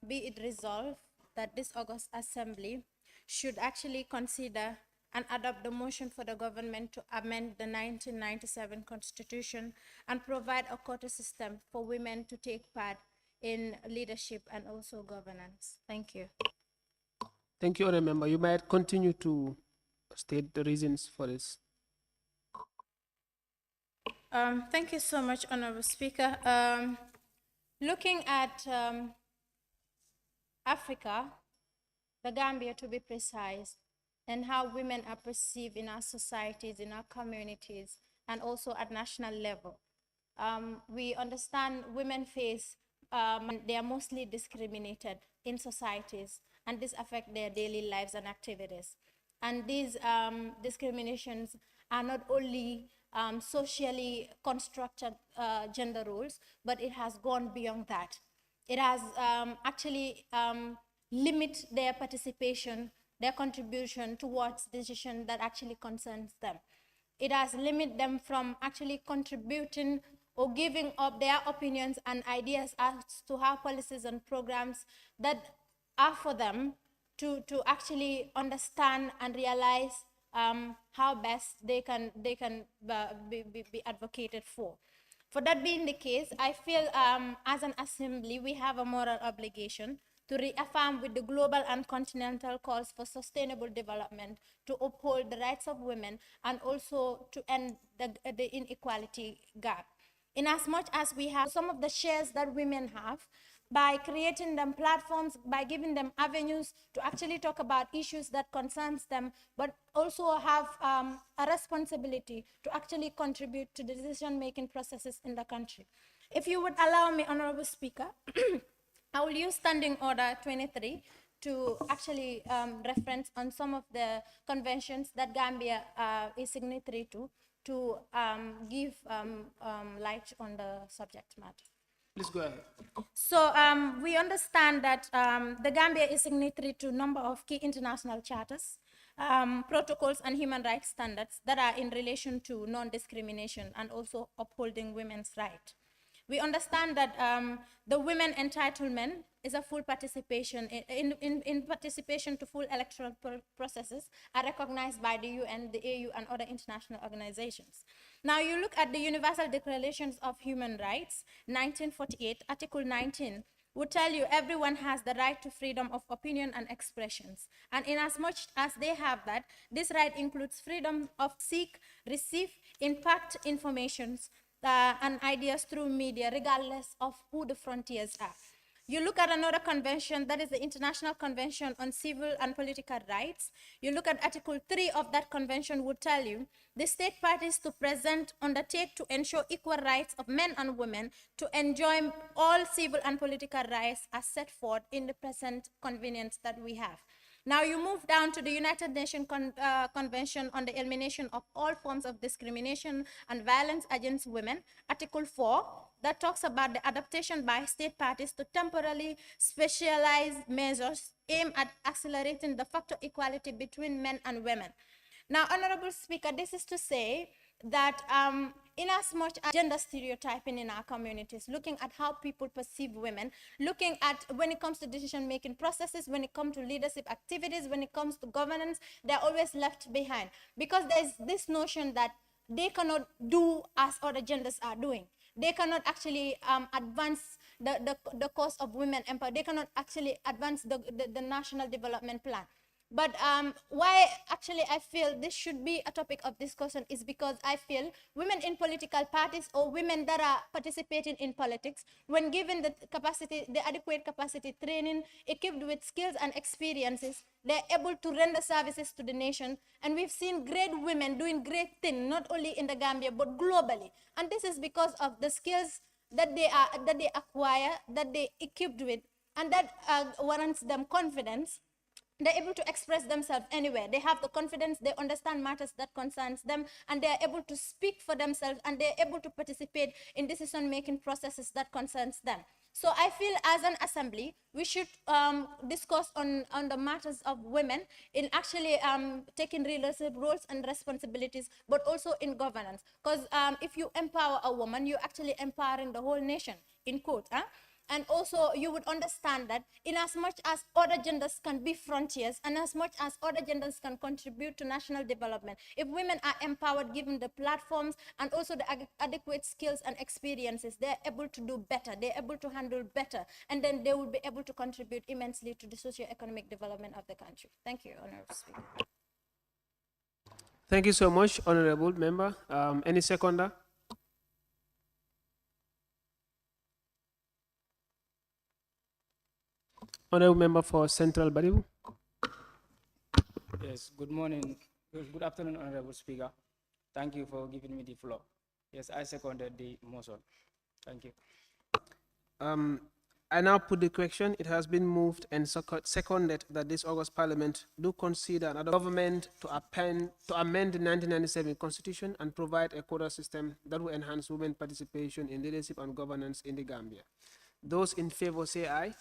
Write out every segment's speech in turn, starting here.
be it resolved that this August Assembly should actually consider and adopt the motion for the government to amend the 1997 Constitution and provide a quota system for women to take part in leadership and also governance. Thank you. Thank you, Honourable Member. You might continue to state the reasons for this. Thank you so much, Honourable Speaker. Looking at Africa, the Gambia to be precise, and how women are perceived in our societies, in our communities, and also at national level. We understand women face, they are mostly discriminated in societies, and this affects their daily lives and activities. And these discriminations are not only socially constructed gender roles, but it has gone beyond that. It has actually limit their participation, their contribution towards decision that actually concerns them. It has limited them from actually contributing or giving up their opinions and ideas as to how policies and programs that are for them to actually understand and realize how best they can be advocated for. For that being the case, I feel as an assembly, we have a moral obligation to reaffirm with the global and continental calls for sustainable development, to uphold the rights of women, and also to end the inequality gap. In as much as we have some of the shares that women have, by creating them platforms, by giving them avenues to actually talk about issues that concerns them, but also have a responsibility to actually contribute to the decision-making processes in the country. If you would allow me, Honorable Speaker, I will use Standing Order 23 to actually reference on some of the conventions that Gambia is signatory to give light on the subject matter. Please go ahead. So we understand that the Gambia is signatory to a number of key international charters, protocols, and human rights standards that are in relation to non-discrimination and also upholding women's rights. We understand that the women entitlement is a full participation in participation to full electoral processes are recognized by the UN, the AU, and other international organizations. Now you look at the Universal Declaration of Human Rights, 1948, Article 19, would tell you everyone has the right to freedom of opinion and expressions. And in as much as they have that, this right includes freedom of seek, receive, impact informations, and ideas through media, regardless of who the frontiers are. You look at another convention, that is the International Convention on Civil and Political Rights. You look at Article 3 of that convention would tell you the state parties to present, undertake to ensure equal rights of men and women to enjoy all civil and political rights as set forth in the present convenience that we have. Now you move down to the United Nations Convention on the Elimination of All Forms of Discrimination and Violence Against Women, Article 4, that talks about the adaptation by state parties to temporarily specialized measures aimed at accelerating de facto equality between men and women. Now, Honorable Speaker, this is to say that in as much as gender stereotyping in our communities, looking at how people perceive women, looking at when it comes to decision-making processes, when it comes to leadership activities, when it comes to governance, they're always left behind because there's this notion that they cannot do as other genders are doing. They cannot actually advance the cause of women empowerment. They cannot actually advance the national development plan. But why actually I feel this should be a topic of discussion is because I feel women in political parties or women that are participating in politics, when given the capacity, the adequate capacity training, equipped with skills and experiences, they're able to render services to the nation. And we've seen great women doing great things, not only in the Gambia, but globally. And this is because of the skills that they acquire, that they equipped with, and that warrants them confidence. They're able to express themselves anywhere. They have the confidence, they understand matters that concerns them, and they're able to speak for themselves, and they're able to participate in decision-making processes that concerns them. So I feel as an assembly, we should discuss on the matters of women in actually taking leadership roles and responsibilities, but also in governance. Because if you empower a woman, you're actually empowering the whole nation, in quote. And also you would understand that in as much as other genders can be frontiers and as much as other genders can contribute to national development, if women are empowered, given the platforms and also the adequate skills and experiences, they're able to do better, they're able to handle better, and then they will be able to contribute immensely to the socio-economic development of the country. Thank you, Honorable Speaker. Thank you so much, Honorable Member. Any seconder? Honorable Member for Central Baribu. Yes, good morning. Good afternoon, Honorable Speaker. Thank you for giving me the floor. Yes, I seconded the motion. Thank you. I now put the question. It has been moved and seconded that this August Parliament do consider another government to amend the 1997 Constitution and provide a quota system that will enhance women participation in leadership and governance in the Gambia. Those in favor say aye.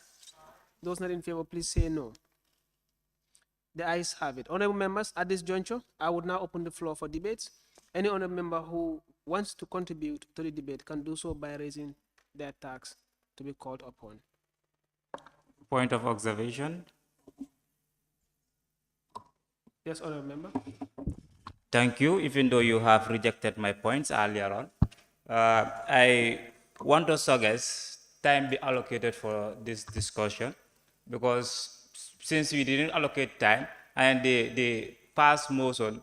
Those not in favor, please say no. The ayes have it. Honorable members, at this juncture, I would now open the floor for debates. Any honorable member who wants to contribute to the debate can do so by raising their tax to be called upon. Point of observation. Yes, honorable member. Thank you. Even though you have rejected my points earlier on, I want to suggest time be allocated for this discussion, because since we didn't allocate time and the past motion,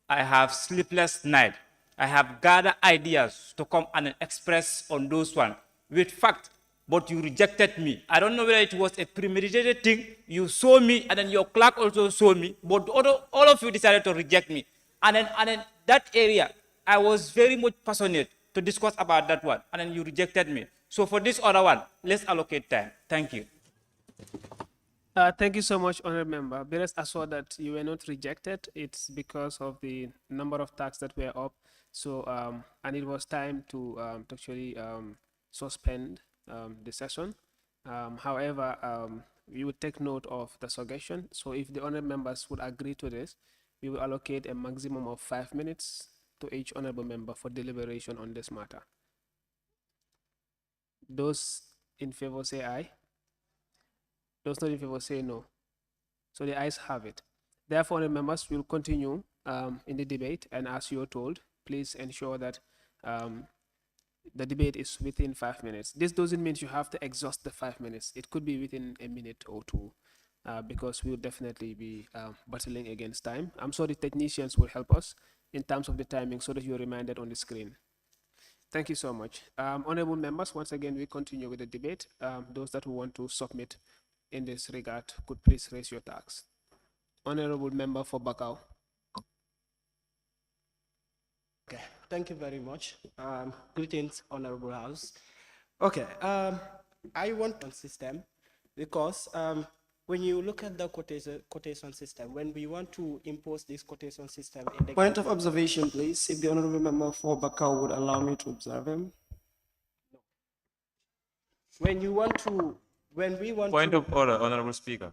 I have sleepless night. I have gathered ideas to come and express on those one with fact, but you rejected me. I don't know whether it was a premeditated thing. You saw me, and then your clerk also saw me, but all of you decided to reject me. And then that area, I was very much passionate to discuss about that one, and then you rejected me. So for this other one, let's allocate time. Thank you. Thank you so much, honorable member. Be rest assured that you were not rejected. It's because of the number of tasks that were up. So, and it was time to actually suspend the session. However, we would take note of the suggestion. So if the honorable members would agree to this, we will allocate a maximum of 5 minutes to each honorable member for deliberation on this matter. Those in favor say aye. Those not in favor say no. So the ayes have it. Therefore, the members will continue in the debate, and as you're told, please ensure that the debate is within 5 minutes. This doesn't mean you have to exhaust the 5 minutes. It could be within a minute or two, because we'll definitely be battling against time. I'm sure the technicians will help us in terms of the timing so that you're reminded on the screen. Thank you so much. Honorable members, once again, we continue with the debate. Those that want to submit in this regard could please raise your tax. Honorable member for Bakau. Okay, thank you very much. Greetings, Honorable House. Okay, I want a system because when you look at the quotation system, when we want to impose this quotation system in the point of observation, please, if the Honorable member for Bakau would allow me to observe him. When we want Point of order, Honorable Speaker.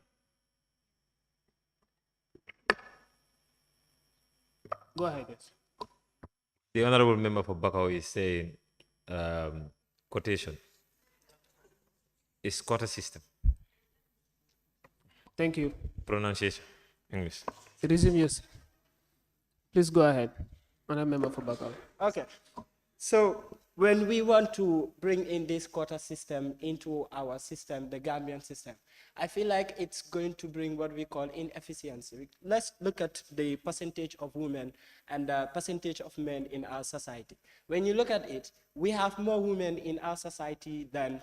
Go ahead. Yes. The honorable member for Bakau is saying quotation is quota system. Thank you. Pronunciation, English. Resume yours. Please go ahead. Honorable member for Bakau. Okay, so when we want to bring in this quota system into our system, the Gambian system, I feel like it's going to bring what we call inefficiency. Let's look at the percentage of women and the percentage of men in our society. When you look at it, we have more women in our society than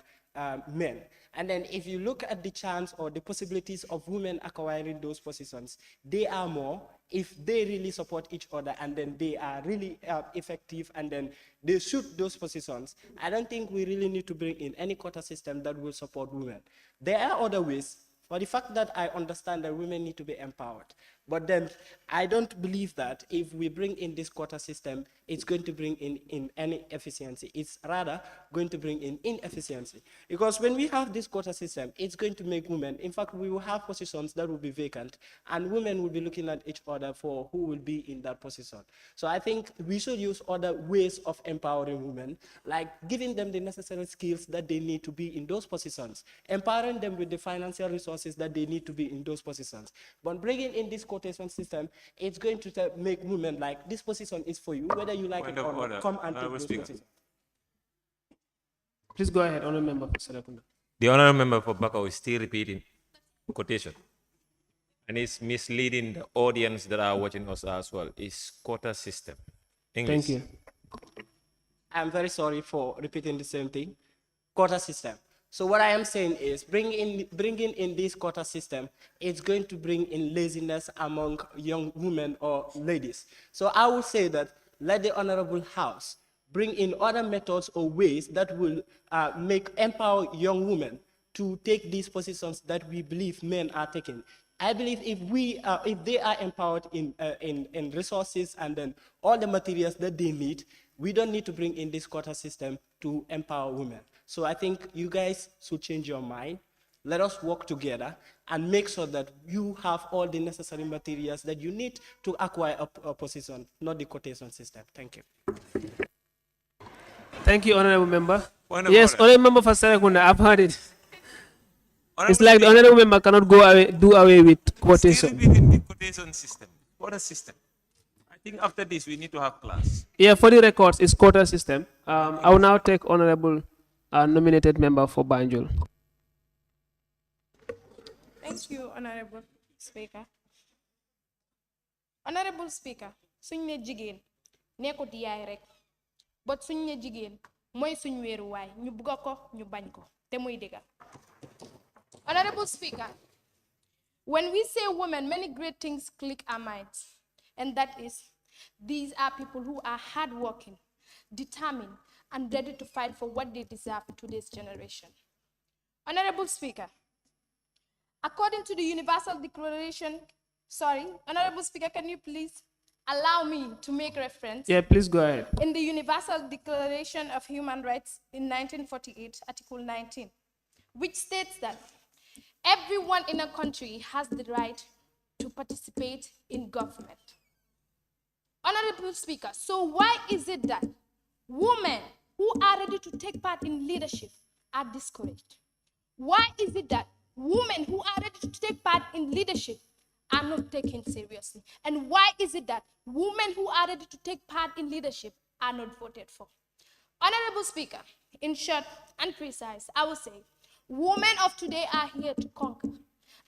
men. And then if you look at the chance or the possibilities of women acquiring those positions, they are more if they really support each other and then they are really effective and then they shoot those positions. I don't think we really need to bring in any quota system that will support women. There are other ways. For the fact that I understand that women need to be empowered. But then I don't believe that if we bring in this quota system, it's going to bring in any efficiency. It's rather going to bring in inefficiency. Because when we have this quota system, it's going to make women, in fact, we will have positions that will be vacant, and women will be looking at each other for who will be in that position. So I think we should use other ways of empowering women, like giving them the necessary skills that they need to be in those positions, empowering them with the financial resources that they need to be in those positions. But bringing in this quotation system, it's going to make women like, this position is for you, whether you like it or not, come and take those positions. Please go ahead, Honourable Member for Serekunda. The honourable member for Bakau is still repeating quotation. And it's misleading the audience that are watching us as well. It's quota system. English. Thank you. I'm very sorry for repeating the same thing. Quota system. So what I am saying is bringing in this quota system, it's going to bring in laziness among young women or ladies. So I would say that let the Honorable House bring in other methods or ways that will empower young women to take these positions that we believe men are taking. I believe if they are empowered in resources and then all the materials that they need, we don't need to bring in this quota system to empower women. So I think you guys should change your mind. Let us work together and make sure that you have all the necessary materials that you need to acquire a position, not the quotation system. Thank you. Thank you, Honourable Member. Point of Yes, order. Honourable Member for Serekunda, I've heard it. Honourable It's like the Speaker, Honourable Member cannot do away with still quotation. repeating the quotation system. Quota system. I think after this we need to have class. Yeah, for the records, it's quota system. I will now take Honourable nominated member for Banjul. Thank you, Honorable Speaker. Honorable Speaker, suñ ne jigéen nekkut yaay rek, but suñ ne jigéen mooy suñ wéeruwaay ñu bugga ko ñu bañ ko te muy dëgga. Honorable Speaker, when we say women, many great things click our minds, and that is, these are people who are hardworking, determined, and ready to fight for what they deserve in today's generation. Honorable Speaker, according to the Universal Declaration, Honorable Speaker, can you please allow me to make reference? Yeah, please go ahead. In the Universal Declaration of Human Rights in 1948, Article 19, which states that everyone in a country has the right to participate in government. Honorable Speaker, so why is it that women who are ready to take part in leadership are discouraged? Why is it that women who are ready to take part in leadership are not taken seriously? And why is it that women who are ready to take part in leadership are not voted for? Honorable Speaker, in short and precise, I will say, women of today are here to conquer,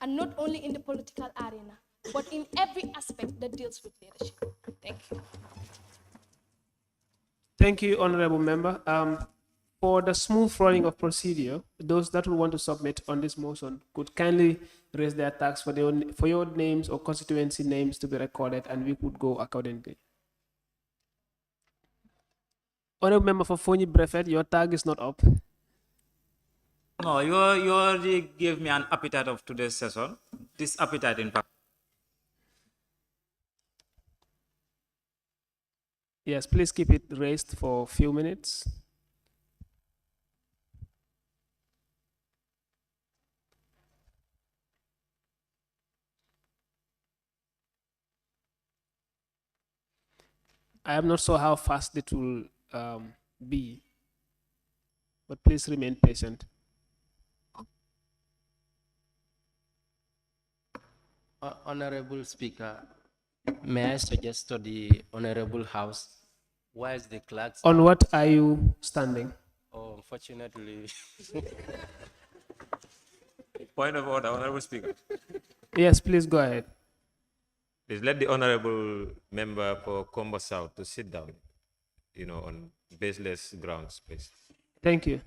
and not only in the political arena, but in every aspect that deals with leadership. Thank you. Thank you, Honourable Member. For the smooth running of procedure, those that will want to submit on this motion could kindly raise their tags for your names or constituency names to be recorded, and we could go accordingly. Honourable Member for Fonyi Brefet, your tag is not up. No, you already gave me an appetite of today's session. This appetite, in fact. Yes, please keep it raised for a few minutes. I am not sure how fast it will be, but please remain patient. Honorable Speaker, may I suggest to the Honorable House, why is the clerk? On what are you standing? Oh, unfortunately. Point of order, Honorable Speaker. Yes, please go ahead. Please let the honorable member for Combo South to sit down, on baseless grounds, please. Thank you.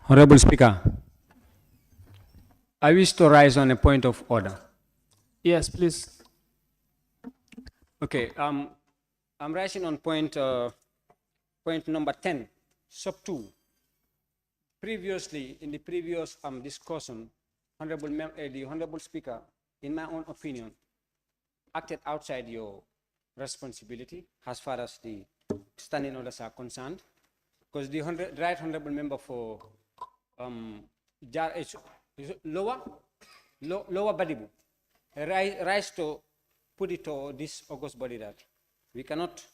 Honorable Speaker, I wish to rise on a point of order. Yes, please. Okay, I'm rising on point number 10, sub 2. Previously, in the previous discussion, the Honorable Speaker, in my own opinion, acted outside your responsibility as far as the standing orders are concerned, because the right Honorable Member for Lower Badibu rise to put it to this August body that we cannot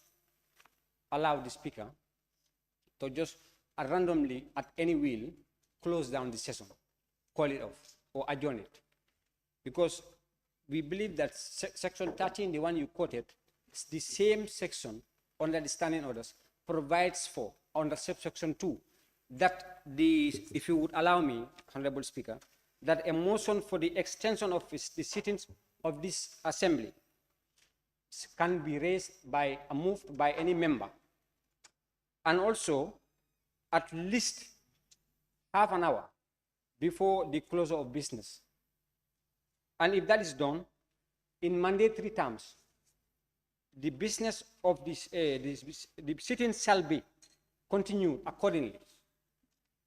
allow the Speaker to just randomly, at any will, close down the session, call it off, or adjourn it. Because we believe that section 13, the one you quoted, is the same section under the standing orders, provides for, under subsection 2, that if you would allow me, Honorable Speaker, that a motion for the extension of the sittings of this assembly can be raised by, moved by any member. And also, at least half an hour before the closure of business. And if that is done, in mandatory terms, the business of the sitting shall be continued accordingly.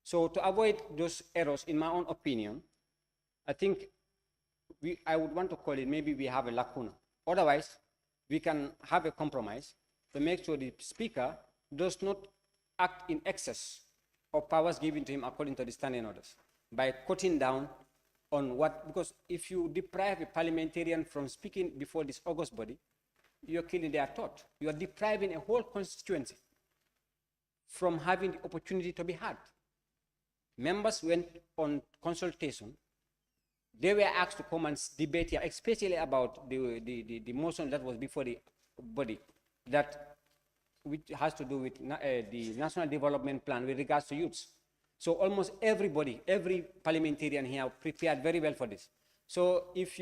So to avoid those errors, in my own opinion, I think I would want to call it, maybe we have a lacuna. Otherwise, we can have a compromise to make sure the Speaker does not act in excess of powers given to him according to the standing orders by cutting down on what, because if you deprive a parliamentarian from speaking before this August body, you're killing their thought. You are depriving a whole constituency from having the opportunity to be heard. Members went on consultation. They were asked to come and debate here, especially about the motion that was before the body, that which has to do with the National Development Plan with regards to youths. So almost everybody, every parliamentarian here prepared very well for this. So if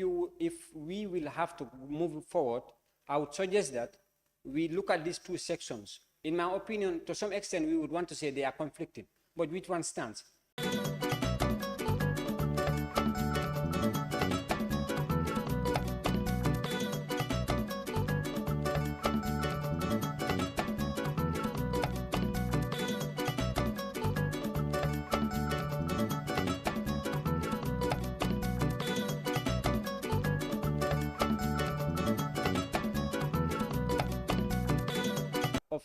we will have to move forward, I would suggest that we look at these two sections. In my opinion, to some extent, we would want to say they are conflicting, but which one stands? Of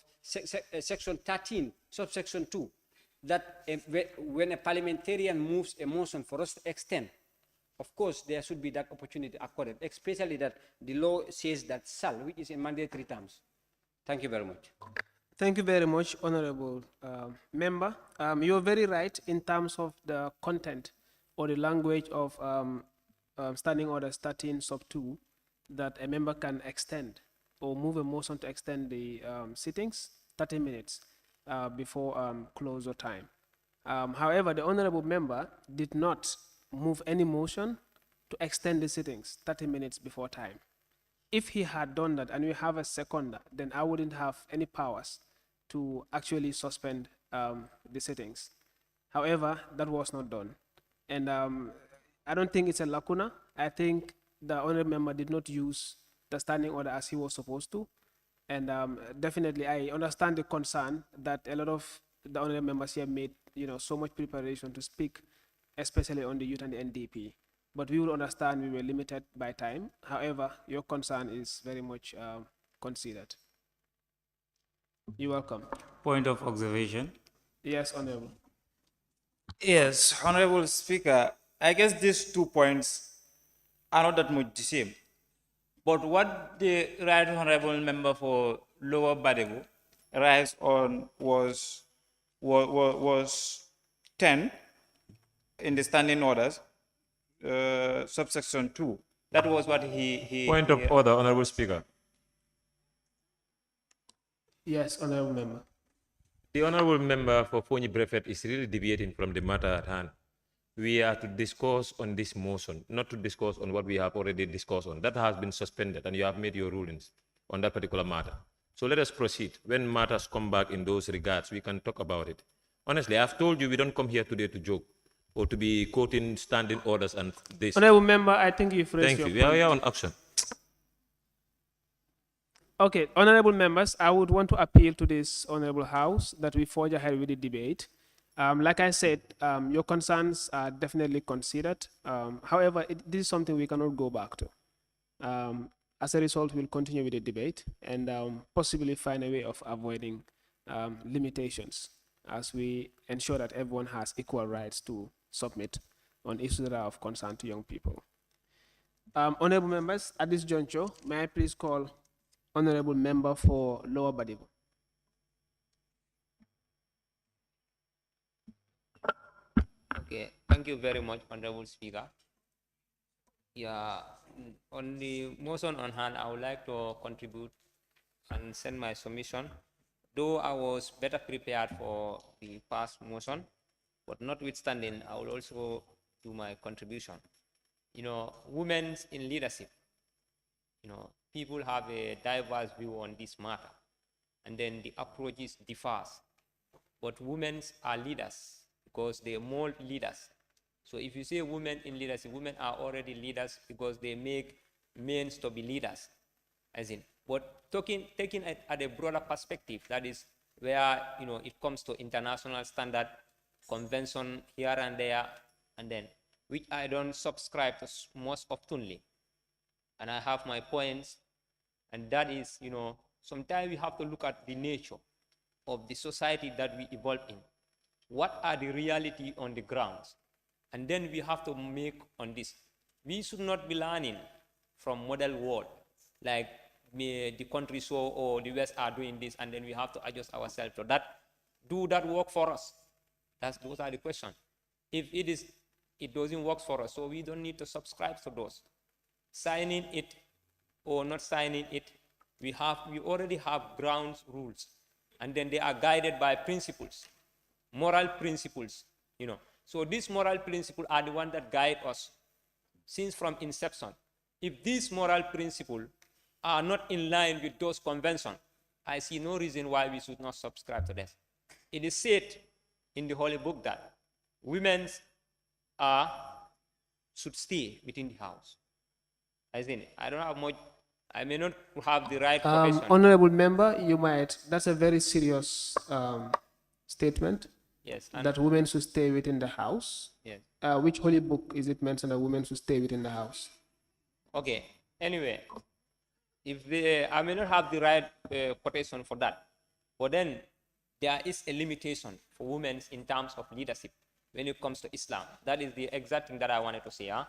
section 13, subsection 2, that when a parliamentarian moves a motion for us to extend, of course, there should be that opportunity accorded, especially that the law says that shall, which is in mandatory terms. Thank you very much. Thank you very much, Honorable Member. You're very right in terms of the content or the language of Standing Order 13 sub 2, that a member can extend or move a motion to extend the sittings 30 minutes before closure time. However, the Honorable Member did not move any motion to extend the sittings 30 minutes before time. If he had done that and we have a seconder, then I wouldn't have any powers to actually suspend the sittings. However, that was not done. And I don't think it's a lacuna. I think the Honorable Member did not use the standing order as he was supposed to. And definitely, I understand the concern that a lot of the Honorable Members here made, so much preparation to speak, especially on the youth and the NDP. But we will understand we were limited by time. However, your concern is very much considered. You're welcome. Point of observation. Yes, Honorable. Yes, Honorable Speaker, I guess these 2 points are not that much the same. But what the Right Honorable Member for Lower Badegu raised on was 10 in the standing orders, subsection 2. That was what he Point of order, Honorable Speaker. Yes, Honorable Member. The Honorable Member for Fonyi Brefet is really deviating from the matter at hand. We are to discuss on this motion, not to discuss on what we have already discussed on. That has been suspended and you have made your rulings on that particular matter. So let us proceed. When matters come back in those regards, we can talk about it. Honestly, I've told you we don't come here today to joke. or to be quoting standing orders and this. Honorable member, I think you've raised Thank your you. point. We are on action. Okay, honorable members, I would want to appeal to this honorable house that we forge ahead with the debate. Like I said, your concerns are definitely considered. However, this is something we cannot go back to. As a result, we'll continue with the debate and possibly find a way of avoiding limitations as we ensure that everyone has equal rights to submit on issues that are of concern to young people. Honorable members, at this juncture, may I please call honorable member for Lower Badibu. Okay, thank you very much, Honorable Speaker. Yeah, on the motion on hand, I would like to contribute and send my submission. Though I was better prepared for the past motion, but notwithstanding, I will also do my contribution. You know, women in leadership, you know, people have a diverse view on this matter, and then the approaches differs. But women are leaders because they mold leaders. So if you say women in leadership, women are already leaders because they make men to be leaders, as in. But taking it at a broader perspective, that is where, you know, it comes to international standard, convention here and there, and then, which I don't subscribe to most oftenly. And I have my points, and that is, you know, sometimes we have to look at the nature of the society that we evolve in. What are the reality on the grounds? And then we have to make on this. We should not be learning from model world, like the country so or the West are doing this, and then we have to adjust ourselves to that. Do that work for us? Those are the questions. If it doesn't work for us, so we don't need to subscribe to those. Signing it or not signing it, we already have grounds rules, and then they are guided by principles, moral principles, you know. So these moral principles are the ones that guide us since from inception. If these moral principles are not in line with those conventions, I see no reason why we should not subscribe to this. It is said in the Holy Book that women should stay within the house. I think I don't have much. I may not have the right profession. Honorable member, that's a very serious statement. Yes. That women should stay within the house. Yes. Which holy book is it mentioned that women should stay within the house? Okay. Anyway, I may not have the right quotation for that, but then there is a limitation for women in terms of leadership when it comes to Islam. That is the exact thing that I wanted to say. Huh?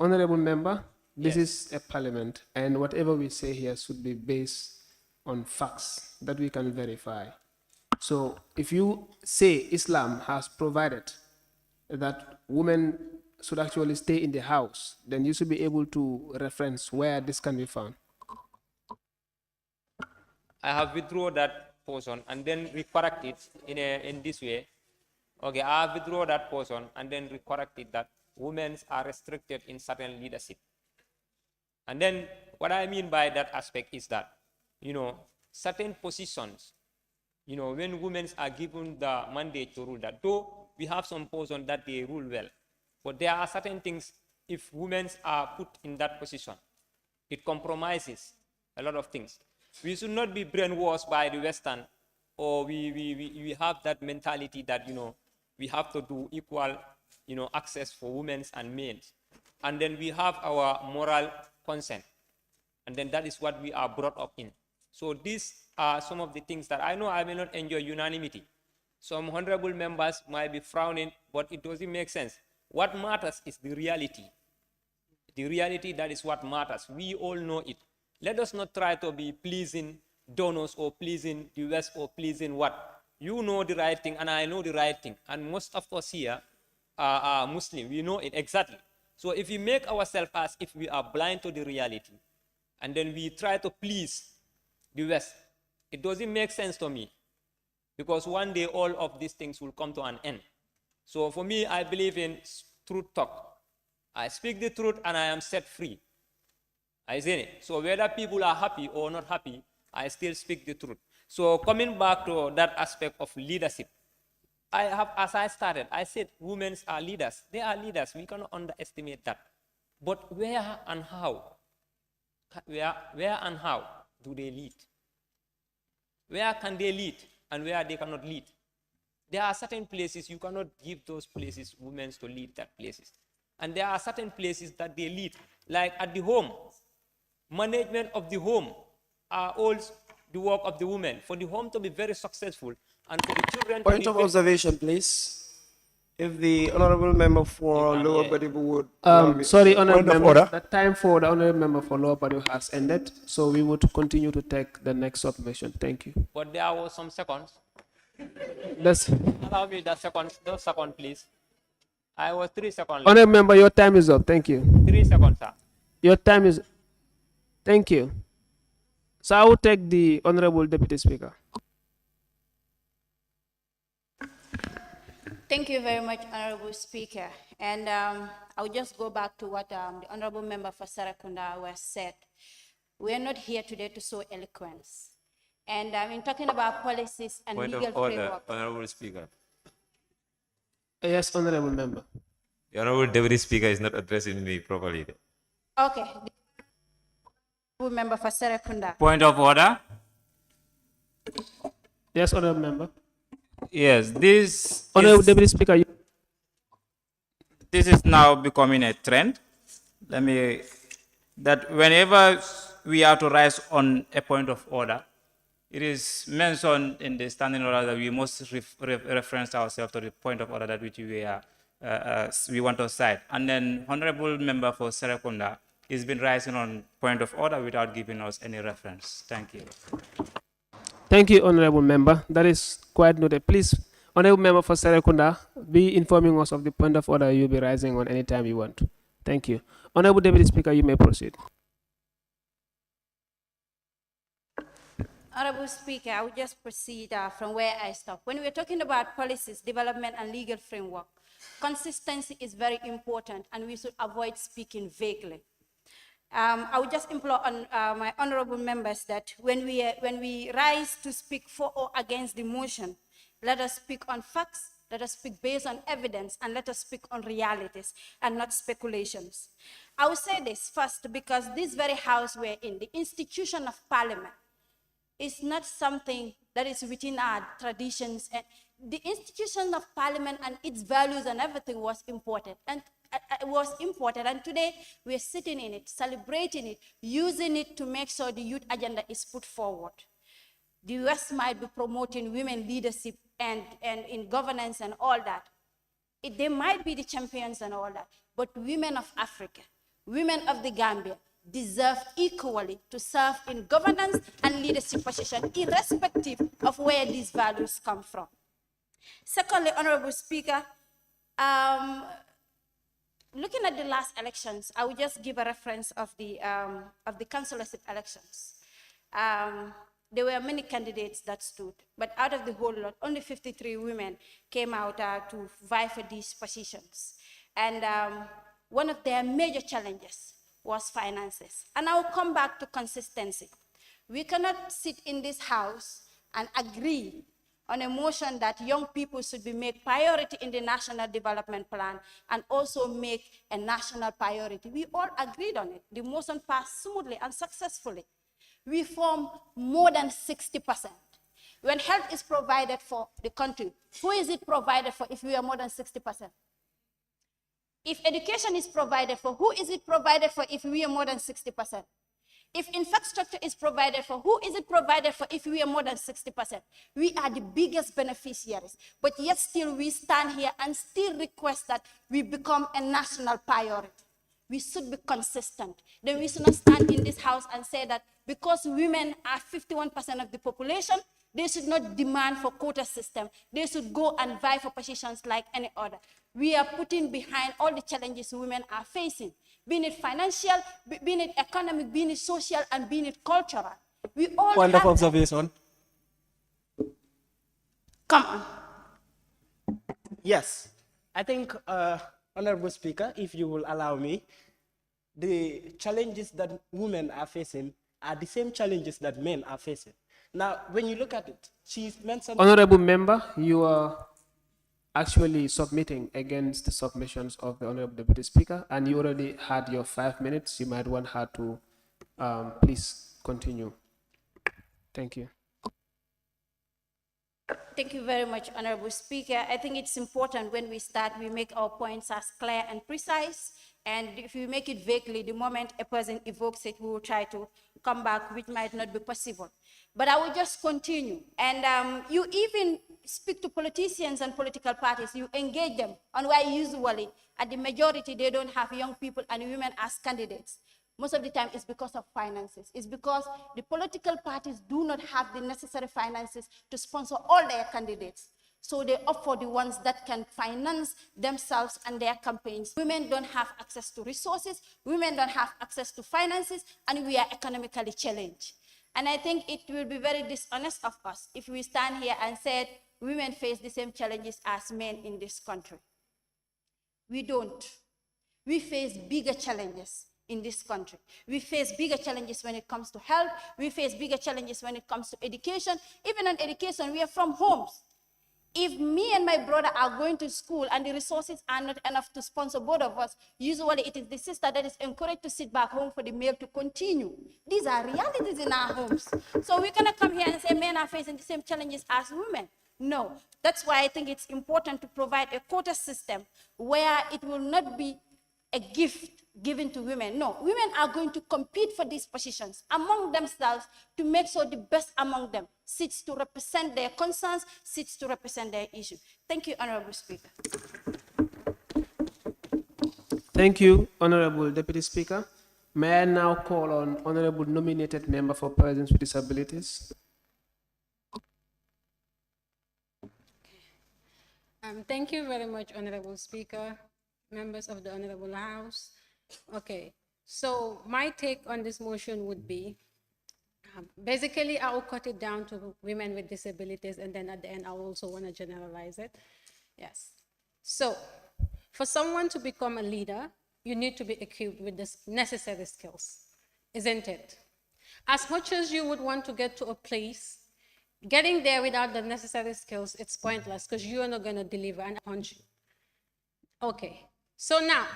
Honorable member, this Yes. is a parliament, and whatever we say here should be based on facts that we can verify. So if you say Islam has provided that women should actually stay in the house, then you should be able to reference where this can be found. I have withdrawn that portion and then recorrect it in this way. Okay, I have withdrawn that portion and then recorrect it that women are restricted in certain leadership. And then what I mean by that aspect is that, you know, certain positions, you know, when women are given the mandate to rule that, though we have some positions that they rule well, but there are certain things, if women are put in that position, it compromises a lot of things. We should not be brainwashed by the Western, or we have that mentality that, you know, we have to do equal, you know, access for women and men. And then we have our moral consent. And then that is what we are brought up in. So these are some of the things that I know I may not enjoy unanimity. Some honorable members might be frowning, but it doesn't make sense. What matters is the reality. The reality, that is what matters. We all know it. Let us not try to be pleasing donors or pleasing the West or pleasing what. You know the right thing and I know the right thing. And most of us here are Muslim. We know it exactly. So if we make ourselves as if we are blind to the reality, and then we try to please the West, it doesn't make sense to me. Because one day all of these things will come to an end. So for me, I believe in truth talk. I speak the truth and I am set free. I say it. So whether people are happy or not happy, I still speak the truth. So coming back to that aspect of leadership, I have, as I started, I said women are leaders. They are leaders. We cannot underestimate that. But where and how? Where and how do they lead? Where can they lead and where they cannot lead? There are certain places you cannot give those places women to lead that places. And there are certain places that they lead, like at the home. Management of the home are all the work of the women. For the home to be very successful and for the children Point to of be observation, please. If the honorable member for Lower Badibu would allow me. Sorry, honorable Point of member, order. the time for the honorable member for Lower Badu has ended, so we would continue to take the next submission. Thank you. But there were some seconds. That's Allow me that second, those seconds, please. I was 3 seconds left. honorable member, your time is up. Thank you. 3 seconds, sir. Your time is. Thank you. So I will take the honorable deputy speaker. Thank you very much, Honorable Speaker. And I'll just go back to what the Honorable Member for Sarakunda was said. We are not here today to show eloquence. And in talking about policies and Point legal of order, framework. Honorable Speaker. Yes, honorable member. The Honorable Deputy Speaker is not addressing me properly. Okay. Honorable Member for Sarakunda. Point of order. Yes, honorable member. Yes, this Honorable is, deputy speaker. this is now becoming a trend. That whenever we are to rise on a point of order, it is mentioned in the standing order that we must reference ourselves to the point of order that which we want to cite. And then honorable member for Serekunda has been rising on point of order without giving us any reference. Thank you. Thank you, honorable member. That is quite noted. Please, honorable member for Serekunda, be informing us of the point of order you'll be rising on anytime you want. Thank you. Honorable deputy speaker, you may proceed. Honorable Speaker, I will just proceed from where I stopped. When we're talking about policies, development, and legal framework, consistency is very important, and we should avoid speaking vaguely. I would just implore on my honorable members that when we rise to speak for or against the motion, let us speak on facts, let us speak based on evidence, and let us speak on realities and not speculations. I will say this first because this very house we're in, the institution of parliament, is not something that is within our traditions. And the institution of parliament and its values and everything was important. And and today we're sitting in it, celebrating it, using it to make sure the youth agenda is put forward. The West might be promoting women leadership and in governance and all that. They might be the champions and all that, but women of Africa, women of the Gambia, deserve equally to serve in governance and leadership position, irrespective of where these values come from. Secondly, Honorable Speaker, looking at the last elections, I will just give a reference of the councillorship elections. There were many candidates that stood, but out of the whole lot, only 53 women came out to vie for these positions. And one of their major challenges was finances. And I'll come back to consistency. We cannot sit in this house and agree on a motion that young people should be made priority in the National Development Plan and also make a national priority. We all agreed on it. The motion passed smoothly and successfully. We form more than 60%. When health is provided for the country, who is it provided for if we are more than 60%? If education is provided for, who is it provided for if we are more than 60%? If infrastructure is provided for, who is it provided for if we are more than 60%? We are the biggest beneficiaries, but yet still we stand here and still request that we become a national priority. We should be consistent. Then we should not stand in this house and say that because women are 51% of the population, they should not demand for quota system. They should go and vie for positions like any other. We are putting behind all the challenges women are facing, being it financial, being it economic, being it social, and being it cultural. We all Point have of observation. Come on. Yes, I think, Honorable Speaker, if you will allow me, the challenges that women are facing are the same challenges that men are facing. Now, when you look at it, she's mentioned... Honorable member, you are actually submitting against the submissions of the Honorable Deputy Speaker, and you already had your 5 minutes. You might want her to please continue. Thank you. Thank you very much, Honorable Speaker. I think it's important when we start, we make our points as clear and precise. And if we make it vaguely, the moment a person evokes it, we will try to come back, which might not be possible. But I will just continue. And you even speak to politicians and political parties. You engage them on why usually, at the majority, they don't have young people and women as candidates. Most of the time, it's because of finances. It's because the political parties do not have the necessary finances to sponsor all their candidates. So they opt for the ones that can finance themselves and their campaigns. Women don't have access to resources, women don't have access to finances, and we are economically challenged. And I think it will be very dishonest of us if we stand here and say women face the same challenges as men in this country. We don't. We face bigger challenges in this country. We face bigger challenges when it comes to health. We face bigger challenges when it comes to education. Even on education, we are from homes. If me and my brother are going to school and the resources are not enough to sponsor both of us, usually it is the sister that is encouraged to sit back home for the male to continue. These are realities in our homes. So we're gonna come here and say men are facing the same challenges as women. No, that's why I think it's important to provide a quota system where it will not be a gift given to women. No, women are going to compete for these positions among themselves to make sure the best among them sits to represent their concerns, sits to represent their issue. Thank you, Honorable Speaker. Thank you, Honorable Deputy Speaker. May I now call on Honorable Nominated Member for Persons with Disabilities? Thank you very much, Honorable Speaker, members of the Honorable House. Okay, so my take on this motion would be, basically I will cut it down to women with disabilities, and then at the end I also want to generalize it. Yes. So for someone to become a leader, you need to be equipped with the necessary skills, isn't it? As much as you would want to get to a place, getting there without the necessary skills, it's pointless because you are not going to deliver an punch. Okay, so now,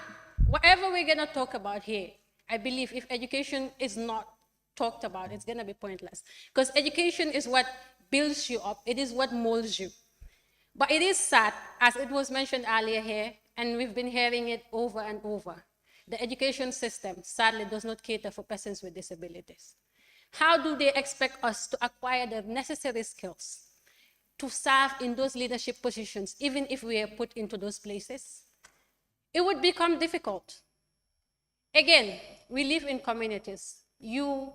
whatever we're going to talk about here, I believe if education is not talked about, it's going to be pointless. Because education is what builds you up. It is what molds you. But it is sad, as it was mentioned earlier here, and we've been hearing it over and over. The education system, sadly, does not cater for persons with disabilities. How do they expect us to acquire the necessary skills to serve in those leadership positions, even if we are put into those places? It would become difficult. Again, we live in communities. You,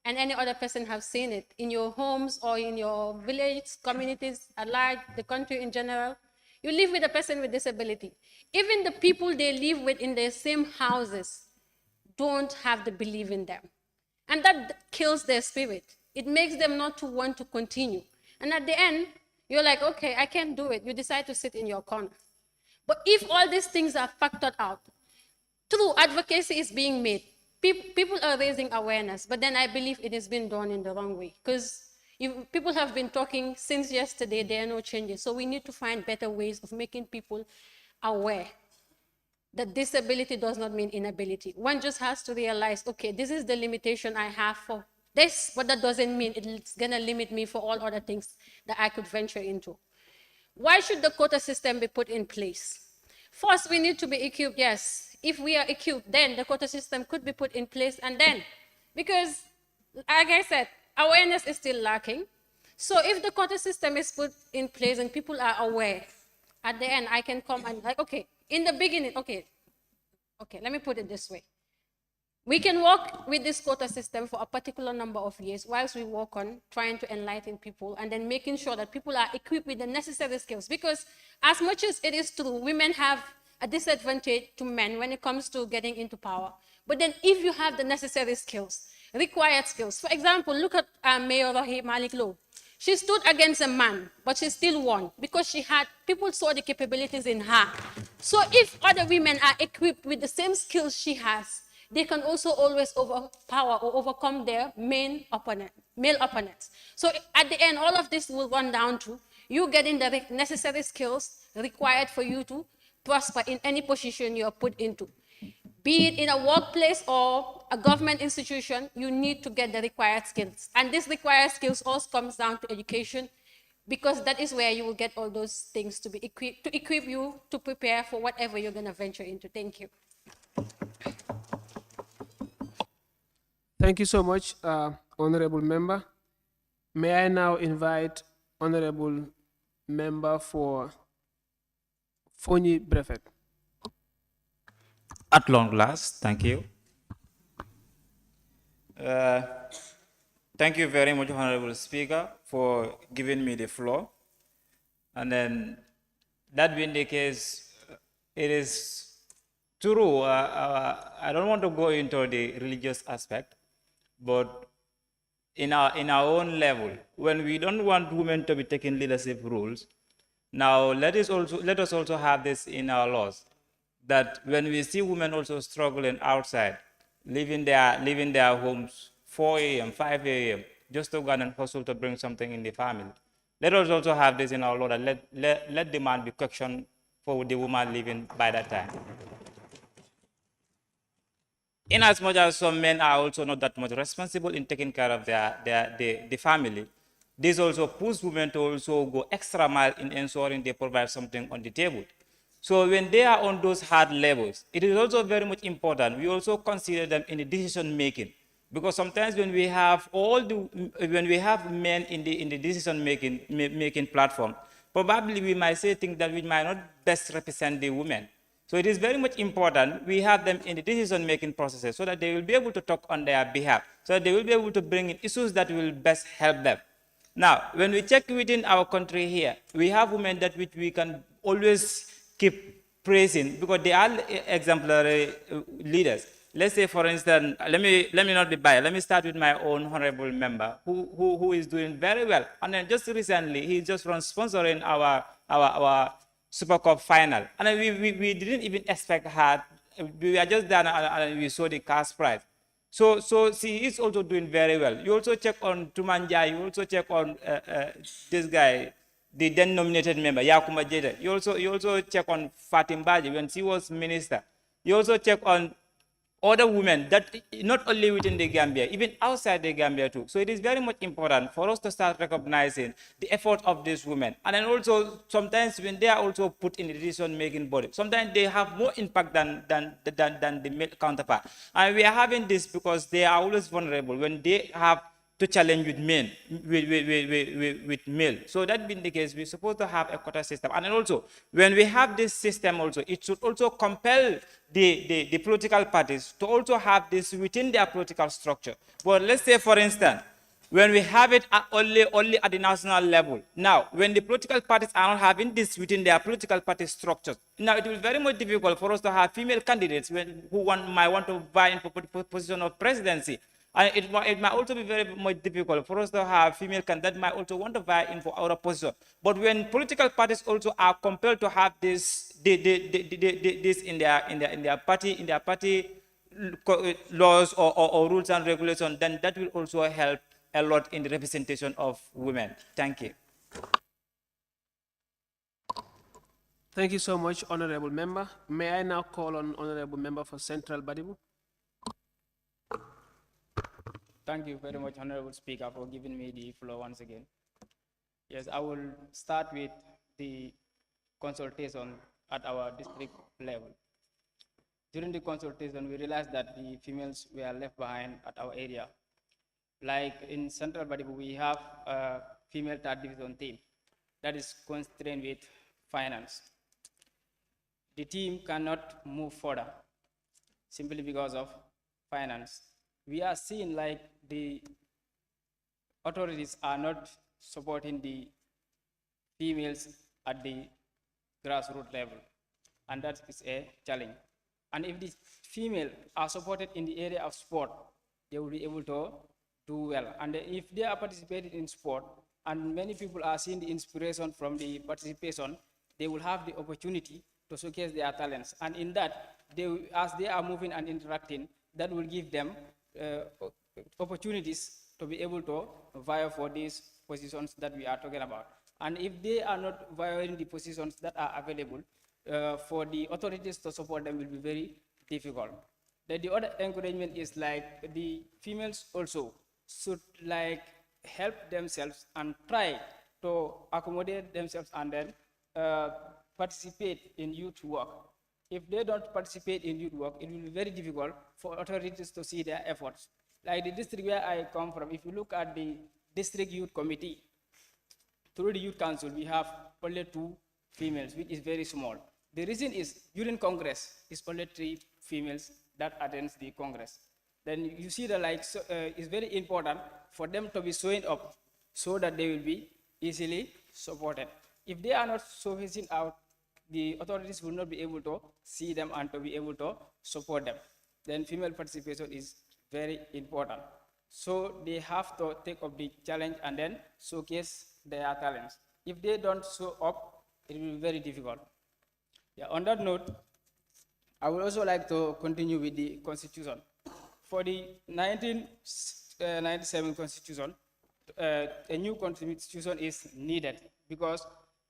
and any other person have seen it in your homes or in your village, communities at large, the country in general. You live with a person with disability. Even the people they live with in their same houses don't have the belief in them. And that kills their spirit. It makes them not to want to continue. And at the end, you're like, okay, I can't do it. You decide to sit in your corner. But if all these things are factored out, true advocacy is being made. People are raising awareness, but then I believe it has been done in the wrong way. Because people have been talking since yesterday, there are no changes. So we need to find better ways of making people aware that disability does not mean inability. One just has to realize, okay, this is the limitation I have for this, but that doesn't mean it's gonna limit me for all other things that I could venture into. Why should the quota system be put in place? First, we need to be equipped, yes. If we are equipped, then the quota system could be put in place, and then, because, like I said, awareness is still lacking. So if the quota system is put in place and people are aware, at the end, I can come and like, okay, in the beginning, okay, let me put it this way. We can work with this quota system for a particular number of years whilst we work on trying to enlighten people and then making sure that people are equipped with the necessary skills. Because as much as it is true, women have a disadvantage to men when it comes to getting into power. But then if you have the necessary skills, required skills, for example, look at Mayor Rahim Malik Low. She stood against a man, but she still won because people saw the capabilities in her. So if other women are equipped with the same skills she has, they can also always overpower or overcome their male opponents. So at the end, all of this will run down to you getting the necessary skills required for you to prosper in any position you're put into. Be it in a workplace or a government institution, you need to get the required skills. And this required skills also comes down to education, because that is where you will get all those things to be equipped, to equip you to prepare for whatever you're going to venture into. Thank you. Thank you so much, Honorable Member. May I now invite Honorable Member for Fonyi Brefet. At long last, thank you. Thank you very much, Honorable Speaker, for giving me the floor. And then, that being the case, it is true. I don't want to go into the religious aspect, but in our own level, when we don't want women to be taking leadership roles, now let us also have this in our laws, that when we see women also struggling outside, leaving their homes 4 a.m., 5 a.m., just to go and hustle to bring something in the family. Let us also have this in our law, that let the man be questioned for the woman living by that time. In as much as some men are also not that much responsible in taking care of the family, this also pushes women to also go extra mile in ensuring they provide something on the table. So when they are on those hard levels, it is also very much important we also consider them in the decision making, because sometimes when we have men in the decision making platform, probably we might say things that we might not best represent the women. So it is very much important we have them in the decision making processes, so that they will be able to talk on their behalf, so that they will be able to bring in issues that will best help them. Now, when we check within our country here, we have women that which we can always keep praising because they are exemplary leaders. Let's say, for instance, let me not be biased. Let me start with my own honorable member who is doing very well. And then just recently, he just from sponsoring our Super Cup final. And we didn't even expect her. We were just there and we saw the cash prize. So she is also doing very well. You also check on Tumanja, you also check on this guy, the then nominated member, Yakuma Jeda. You also check on Fatim Baji when she was minister. You also check on other women that not only within the Gambia, even outside the Gambia too. So it is very much important for us to start recognizing the effort of these women. And then also sometimes when they are also put in the decision-making body, sometimes they have more impact than the male counterpart. And we are having this because they are always vulnerable when they have to challenge with men, with male. So that being the case, we're supposed to have a quota system. And then also, when we have this system also, it should also compel the political parties to also have this within their political structure. But let's say, for instance, when we have it only at the national level. Now, when the political parties are not having this within their political party structures, now it will be very much difficult for us to have female candidates who might want to vie in for position of presidency. And it might also be very much difficult for us to have female candidates that might also want to vie in for our position. But when political parties also are compelled to have this in their party laws or rules and regulations, then that will also help a lot in the representation of women. Thank you. Thank you so much, Honorable Member. May I now call on Honorable Member for Central Badibu? Thank you very much, Honorable Speaker, for giving me the floor once again. Yes, I will start with the consultation at our district level. During the consultation, we realized that the females were left behind at our area. Like in Central Badibu, we have a female third division team that is constrained with finance. The team cannot move further simply because of finance. We are seeing like the authorities are not supporting the females at the grassroots level, and that is a challenge. And if the female are supported in the area of sport, they will be able to do well. And if they are participating in sport, and many people are seeing the inspiration from the participation, they will have the opportunity to showcase their talents. And in that, as they are moving and interacting, that will give them opportunities to be able to vie for these positions that we are talking about. And if they are not violating the positions that are available, for the authorities to support them will be very difficult. Then the other encouragement is like the females also should like help themselves and try to accommodate themselves and then participate in youth work. If they don't participate in youth work, it will be very difficult for authorities to see their efforts. Like the district where I come from, if you look at the district youth committee, through the youth council, we have only 2 females, which is very small. The reason is during Congress, it's only 3 females that attends the Congress. Then you see that like, it's very important for them to be showing up so that they will be easily supported. If they are not surfacing out, the authorities will not be able to see them and to be able to support them. Then female participation is very important. So they have to take up the challenge and then showcase their talents. If they don't show up, it will be very difficult. Yeah, on that note, I would also like to continue with the constitution. For the 1997 constitution, a new constitution is needed because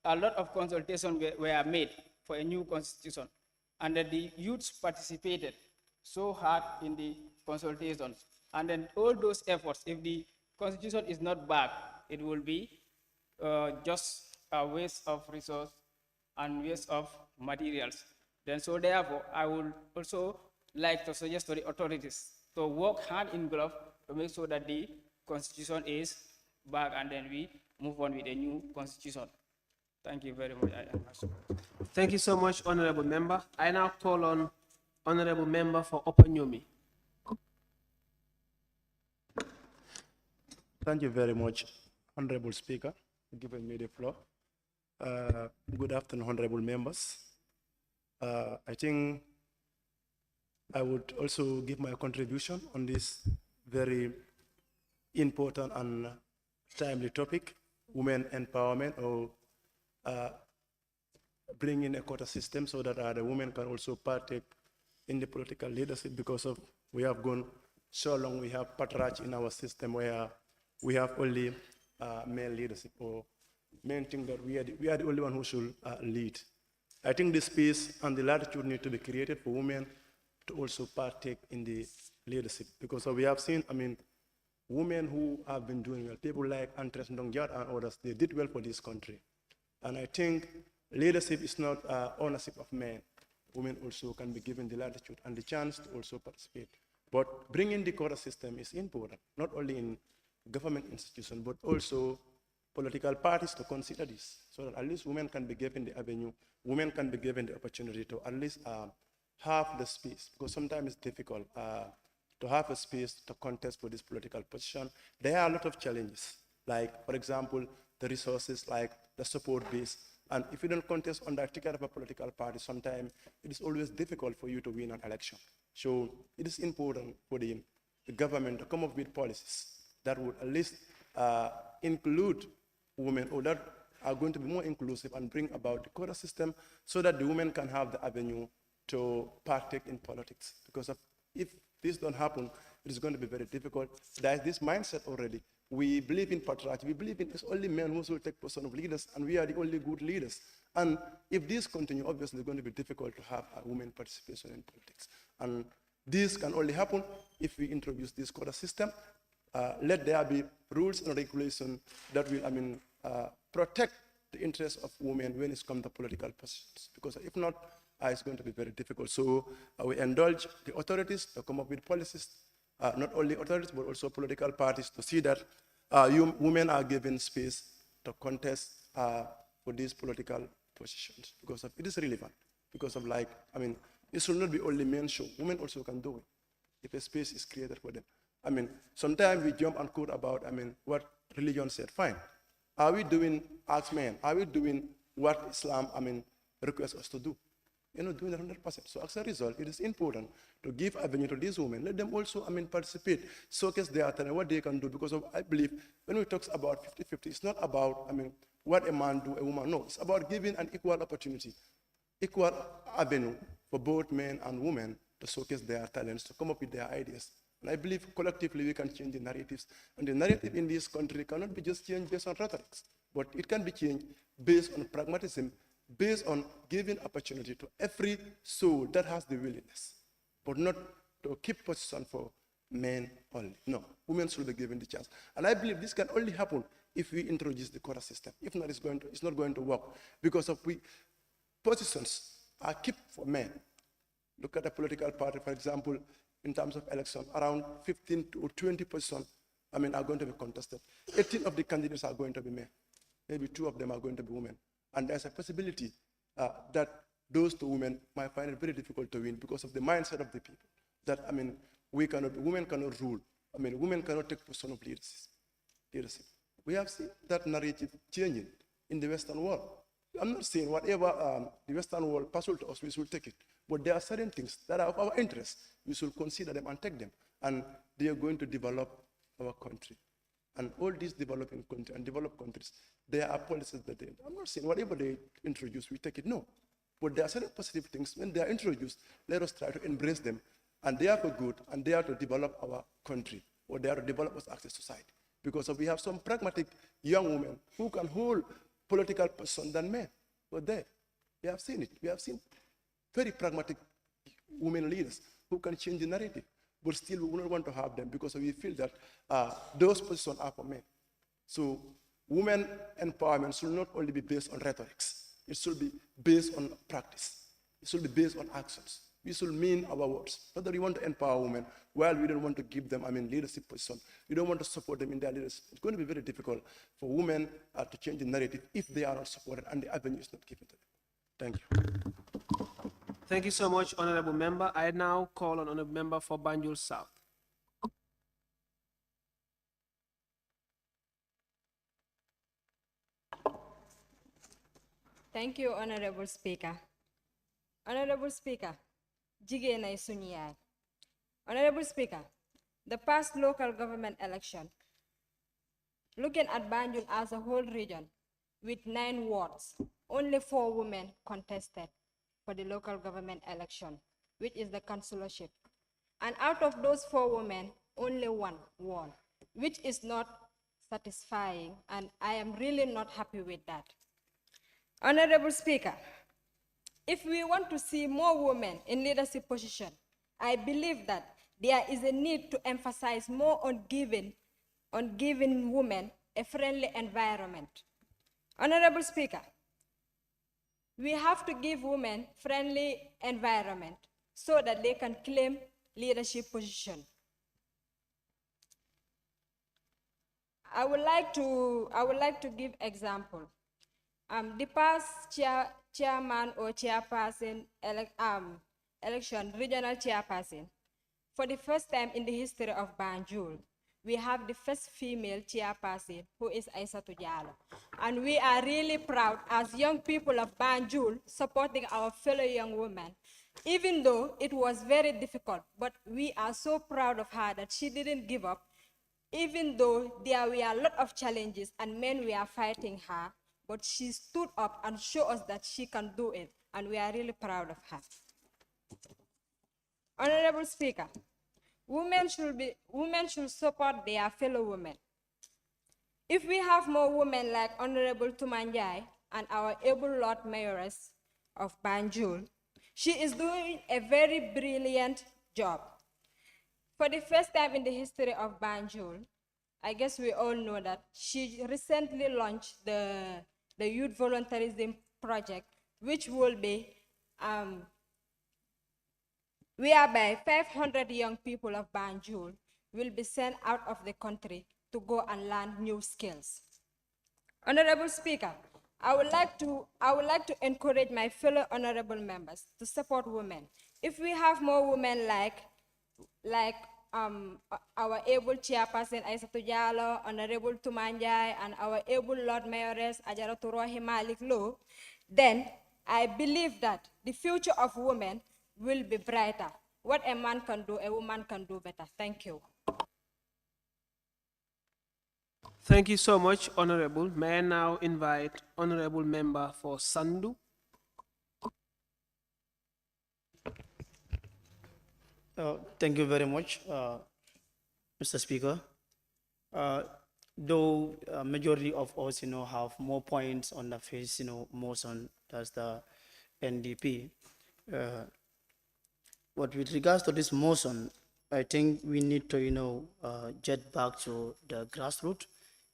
a lot of consultations were made for a new constitution, and that the youths participated so hard in the consultations. And then all those efforts, if the constitution is not back, it will be just a waste of resource and waste of materials. Then so therefore, I would also like to suggest to the authorities to work hand in glove to make sure that the constitution is back and then we move on with a new constitution. Thank you very much. Thank you so much, Honorable Member. I now call on Honorable Member for Opanyomi. Thank you very much, Honorable Speaker, for giving me the floor. Good afternoon, honorable members. I think I would also give my contribution on this very important and timely topic, women empowerment, or bringing a quota system so that the women can also partake in the political leadership, because of we have gone so long, we have patronage in our system where we have only male leadership, or men think that we are the only one who should lead. I think the space and the latitude need to be created for women to also partake in the leadership, because we have seen, women who have been doing well, people like Andres Ndongyat and others, they did well for this country. And I think leadership is not ownership of men. Women also can be given the latitude and the chance to also participate. But bringing the quota system is important, not only in government institutions, but also political parties to consider this, so that at least women can be given the avenue, women can be given the opportunity to at least have the space, because sometimes it's difficult to have a space to contest for this political position. There are a lot of challenges, like, for example, the resources, like the support base. And if you don't contest on the ticket of a political party, sometimes it is always difficult for you to win an election. So it is important for the government to come up with policies that would at least include women, or that are going to be more inclusive and bring about the quota system, so that the women can have the avenue to partake in politics. Because if this don't happen, it is going to be very difficult. There is this mindset already. We believe in patronage. We believe in it's only men who will take position of leaders, and we are the only good leaders. And if this continue, obviously it's going to be difficult to have a women participation in politics. And this can only happen if we introduce this quota system. Let there be rules and regulations that will, protect the interests of women when it comes to political positions. Because if not, it's going to be very difficult. So we indulge the authorities to come up with policies, not only authorities, but also political parties, to see that women are given space to contest for these political positions, because it is relevant. Because of it should not be only men's show. Women also can do it if a space is created for them. Sometimes we jump and quote about, what religion said. Fine. Are we doing, ask men, are we doing what Islam, requests us to do? You're not doing it 100%. So as a result, it is important to give avenue to these women. Let them also, participate, showcase their talent, what they can do. Because I believe when we talk about 50-50, it's not about, what a man do, a woman. No, it's about giving an equal opportunity, equal avenue for both men and women to showcase their talents, to come up with their ideas. And I believe collectively we can change the narratives. And the narrative in this country cannot be just changed based on rhetorics. But it can be changed based on pragmatism, based on giving opportunity to every soul that has the willingness, but not to keep position for men only. No, women should be given the chance. And I believe this can only happen if we introduce the quota system. If not, it's not going to work because of positions are kept for men. Look at a political party, for example, in terms of election, around 15 to 20%, are going to be contested. 18 of the candidates are going to be men. Maybe 2 of them are going to be women. And there's a possibility that those 2 women might find it very difficult to win because of the mindset of the people. That, women cannot rule. Women cannot take position of leadership. We have seen that narrative changing in the Western world. I'm not saying whatever the Western world passes to us, we should take it. But there are certain things that are of our interest. We should consider them and take them. And they are going to develop our country. And all these developing countries and developed countries, there are policies that I'm not saying whatever they introduce, we take it. No. But there are certain positive things. When they are introduced, let us try to embrace them. And they are for good, and they are to develop our country, or they are to develop us as a society. Because we have some pragmatic young women who can hold political position than men. But we have seen it. We have seen very pragmatic women leaders who can change the narrative. But still, we don't want to have them because we feel that those positions are for men. So women empowerment should not only be based on rhetorics. It should be based on practice. It should be based on actions. We should mean our words. Not that we want to empower women while we don't want to give them, leadership position. We don't want to support them in their leadership. It's going to be very difficult for women to change the narrative if they are not supported and the avenue is not given to them. Thank you. Thank you so much, Honorable Member. I now call on Honorable Member for Banjul South. Thank you, Honorable Speaker. Honorable Speaker, jigéen ay suñu yaay. Honorable Speaker, the past local government election, looking at Banjul as a whole region with 9 wards, only 4 women contested for the local government election, which is the councillorship. And out of those 4 women, only 1 won, which is not satisfying, and I am really not happy with that. Honorable Speaker, if we want to see more women in leadership position, I believe that there is a need to emphasize more on giving women a friendly environment. Honorable Speaker, we have to give women friendly environment so that they can claim leadership position. I would like to give example. The past chairman or chairperson election, regional chairperson, for the first time in the history of Banjul, we have the first female chairperson, who is Aissatou Diallo. And we are really proud as young people of Banjul supporting our fellow young women, even though it was very difficult, but we are so proud of her that she didn't give up, even though there were a lot of challenges and men were fighting her, but she stood up and showed us that she can do it, and we are really proud of her. Honorable Speaker, women should support their fellow women. If we have more women like Honorable Tumanjai and our able Lord Mayoress of Banjul, she is doing a very brilliant job. For the first time in the history of Banjul, I guess we all know that she recently launched the Youth Volunteerism Project, which will be whereby 500 young people of Banjul will be sent out of the country to go and learn new skills. Honorable Speaker, I would like to encourage my fellow honorable members to support women. If we have more women like our able chairperson Aissatou Diallo, Honorable Tumanjai, and our able Lord Mayoress Ajaratu Rohi Malik Lo, then I believe that the future of women will be brighter. What a man can do, a woman can do better. Thank you. Thank you so much, Honorable. May I now invite Honorable Member for Sandu. Thank you very much, Mr. Speaker. though majority of us, have more points on the face, motion, that's the NDP. But with regards to this motion, I think we need to, get back to the grassroots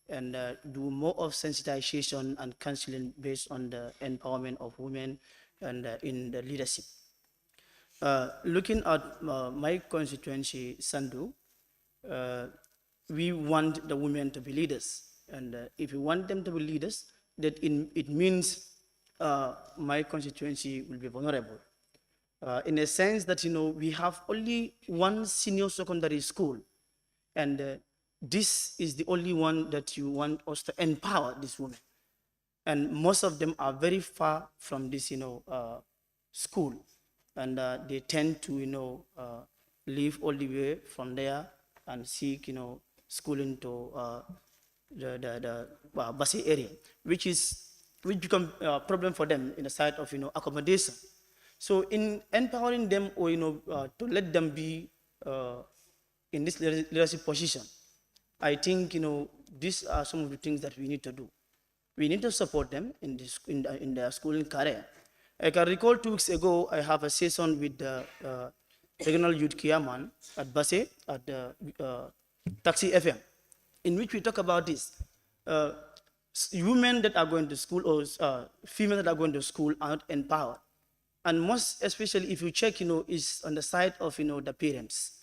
and do more of sensitization and counseling based on the empowerment of women and in the leadership. Looking at my constituency, Sandu, we want the women to be leaders. And if we want them to be leaders, it means my constituency will be vulnerable. In a sense that, we have only one senior secondary school, and this is the only one that you want us to empower these women. And most of them are very far from this, school, and they tend to, leave all the way from there and seek, schooling to the Basi area, which become a problem for them in the side of, accommodation. So in empowering them, or to let them be in this leadership position, I think these are some of the things that we need to do. We need to support them in their schooling career. I can recall 2 weeks ago, I have a session with the regional youth chairman at Basse at the Taxi FM, in which we talk about this. Women that are going to school, or females that are going to school, are not empowered. And most especially if you check, is on the side of, the parents.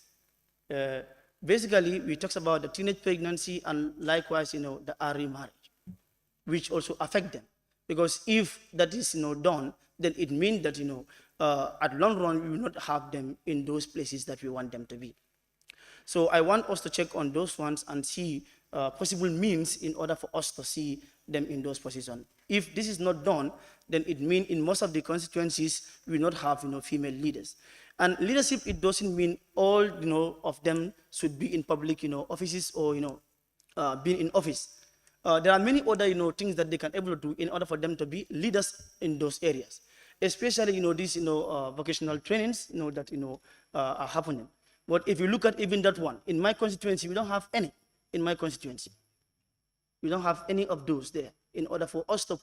Basically, we talk about the teenage pregnancy and likewise, the early marriage, which also affect them. Because if that is, done, then it means that, at long run, we will not have them in those places that we want them to be. So I want us to check on those ones and see possible means in order for us to see them in those positions. If this is not done, then it means in most of the constituencies, we will not have, female leaders. And leadership, it doesn't mean all, of them should be in public, offices, or, being in office. There are many other, things that they can able to do in order for them to be leaders in those areas. Especially, these, vocational trainings, that, are happening. But if you look at even that one, in my constituency, we don't have any. In my constituency, we don't have any of those there in order for us to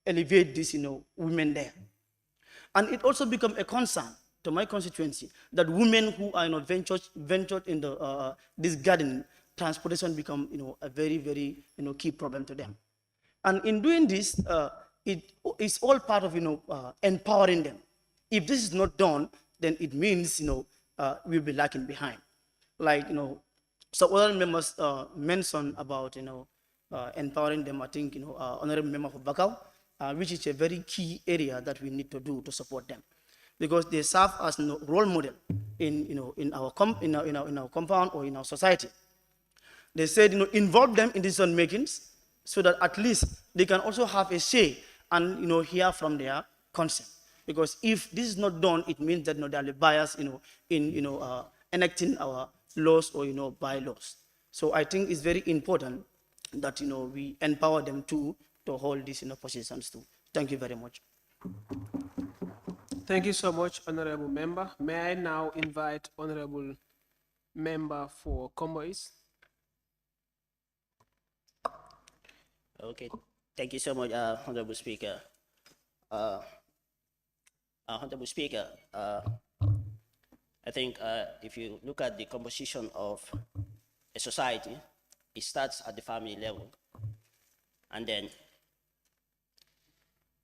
elevate these, women there. And it also becomes a concern to my constituency that women who are, ventured in the this garden, transportation become, a very, very, key problem to them. And in doing this, it is all part of, empowering them. If this is not done, then it means, we'll be lagging behind. Like, so other members mentioned about, empowering them. I think, honorable member for Bakau, which is a very key area that we need to do to support them, because they serve as role model in our compound or in our society. They said, involve them in decision makings so that at least they can also have a say and hear from their consent. Because if this is not done, it means that there are bias in enacting our laws or bylaws. So I think it's very important that we empower them to hold these positions too. Thank you very much. Thank you so much, Honorable Member. May I now invite Honorable Member for Combois? Okay, thank you so much, Honorable Speaker. Honorable Speaker, I think if you look at the composition of a society, it starts at the family level. And then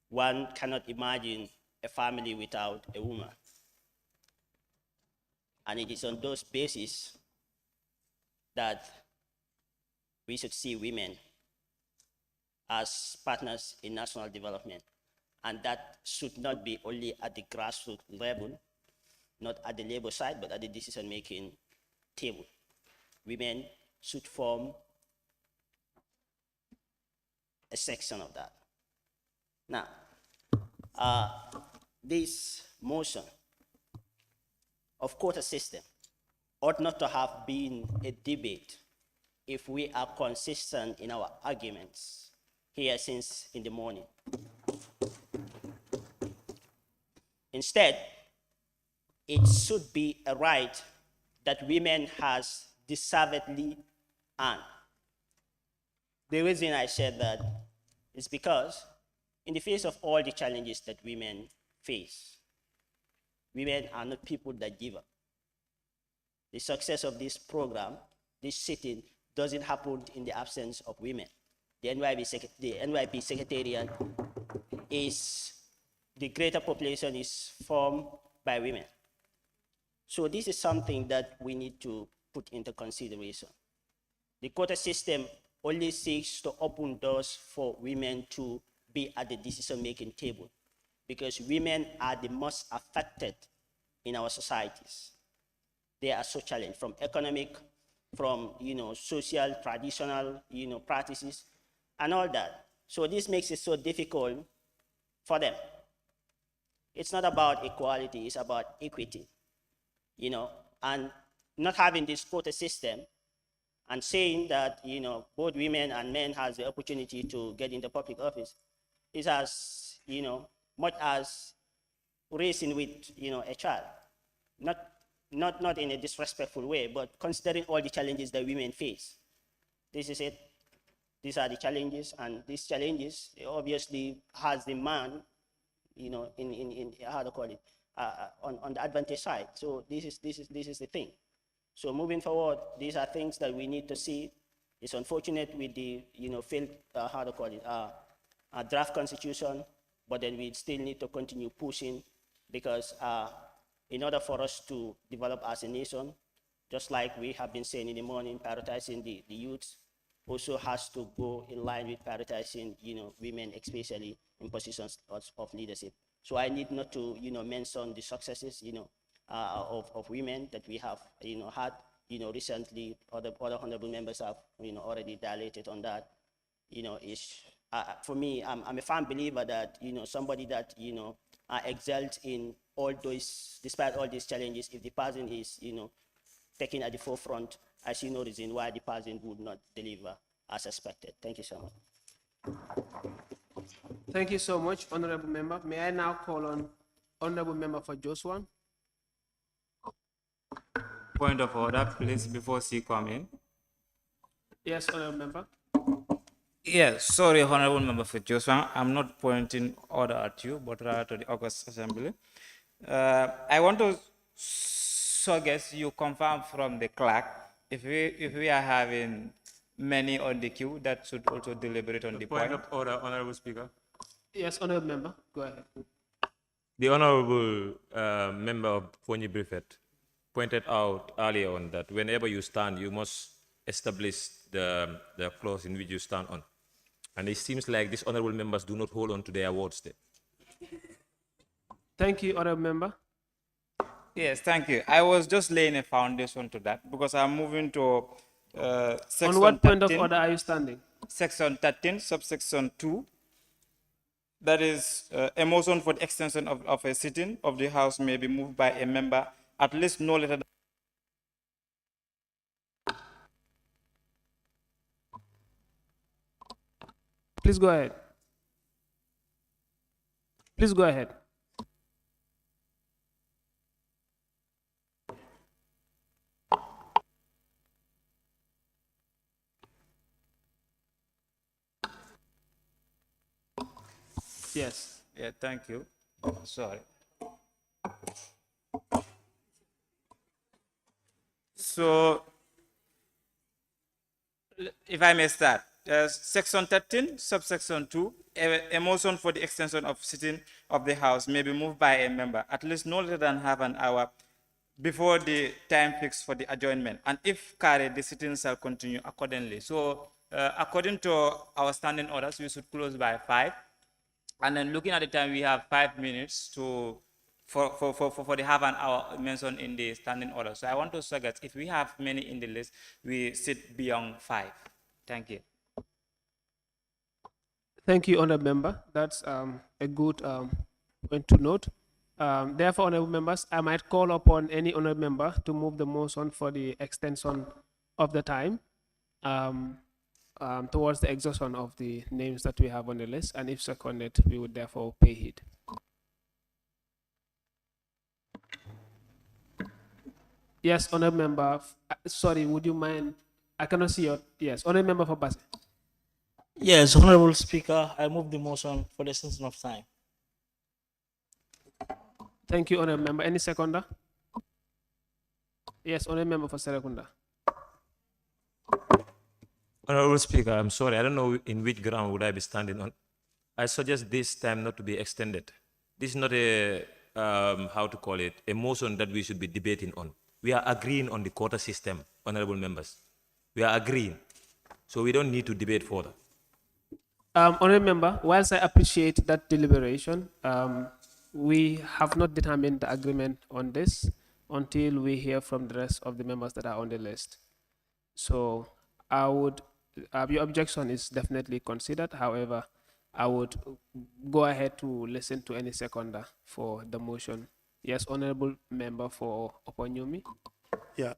one cannot imagine a family without a woman. And it is on those bases that we should see women as partners in national development. And that should not be only at the grassroots level, not at the labor side, but at the decision-making table. Women should form a section of that. Now, this motion of quota system ought not to have been a debate if we are consistent in our arguments here since in the morning. Instead, it should be a right that women has deservedly earned. The reason I said that is because in the face of all the challenges that women face, women are not people that give up. The success of this program, this sitting, doesn't happen in the absence of women. The NYP Secretariat is, the greater population is formed by women. So this is something that we need to put into consideration. The quota system only seeks to open doors for women to be at the decision-making table, because women are the most affected in our societies. They are so challenged from economic, from social, traditional practices, and all that. So this makes it so difficult for them. It's not about equality, it's about equity, and not having this quota system and saying that both women and men has the opportunity to get into public office is as much as raising with a child, not in a disrespectful way, but considering all the challenges that women face. This is it. These are the challenges, and these challenges obviously has the man, in how to call it, on the advantage side. So this is the thing. So moving forward, these are things that we need to see. It's unfortunate with the failed how to call it a draft constitution, but then we still need to continue pushing, because in order for us to develop as a nation, just like we have been saying in the morning, prioritizing the youth also has to go in line with prioritizing women, especially in positions of leadership. So I need not to mention the successes of women that we have had recently. Other honorable members have already dilated on that. Is for me, I'm a firm believer that somebody that excelled in all those, despite all these challenges, if the person is taken at the forefront, I see no reason why the person would not deliver as expected. Thank you so much. Thank you so much, Honorable Member. May I now call on Honorable Member for Joshua? Point of order, please, before she come in. Yes, Honorable Member. Yes, sorry, Honorable Member for Joshua. I'm not pointing order at you, but rather to the August Assembly. I want to suggest you confirm from the clerk if we are having many on the queue that should also deliberate on the point. Point of order, Honorable Speaker. Yes, Honorable Member, go ahead. The Honorable Member of Fonyi Briefet pointed out earlier on that whenever you stand, you must establish the clause in which you stand on. And it seems like these honorable members do not hold on to their words there. Thank you, Honorable Member. Yes, thank you. I was just laying a foundation to that because I'm moving to section On what point 13, of order are you standing? Section 13, subsection 2. That is, a motion for the extension of a sitting of the House may be moved by a member at least no later than Please go ahead. Please go ahead. Yes. Yeah, thank you. Sorry. So, if I may start, section 13, subsection 2, a motion for the extension of sitting of the House may be moved by a member at least no later than half an hour before the time fixed for the adjournment. And if carried, the sitting shall continue accordingly. So, according to our standing orders, we should close by 5. And then looking at the time, we have 5 minutes for the half an hour mentioned in the standing order. So I want to suggest if we have many in the list, we sit beyond 5. Thank you. Thank you, Honorable Member. That's a good point to note. Therefore, Honorable Members, I might call upon any Honorable Member to move the motion for the extension of the time towards the exhaustion of the names that we have on the list, and if seconded, we would therefore pay heed. Yes, Honorable Member. Sorry, would you mind? I cannot see your. Yes, Honorable Member for Basse. Yes, Honorable Speaker, I move the motion for the extension of time. Thank you, Honorable Member. Any seconder? Yes, Honorable Member for Serekunda. Honorable Speaker, I'm sorry, I don't know in which ground would I be standing on. I suggest this time not to be extended. This is not a, how to call it, a motion that we should be debating on. We are agreeing on the quota system, honorable members. We are agreeing. So we don't need to debate further. Honorable Member, whilst I appreciate that deliberation, we have not determined the agreement on this until we hear from the rest of the members that are on the list. So I would, your objection is definitely considered. However, I would go ahead to listen to any seconder for the motion. Yes, Honorable Member for Oponyumi. Yeah.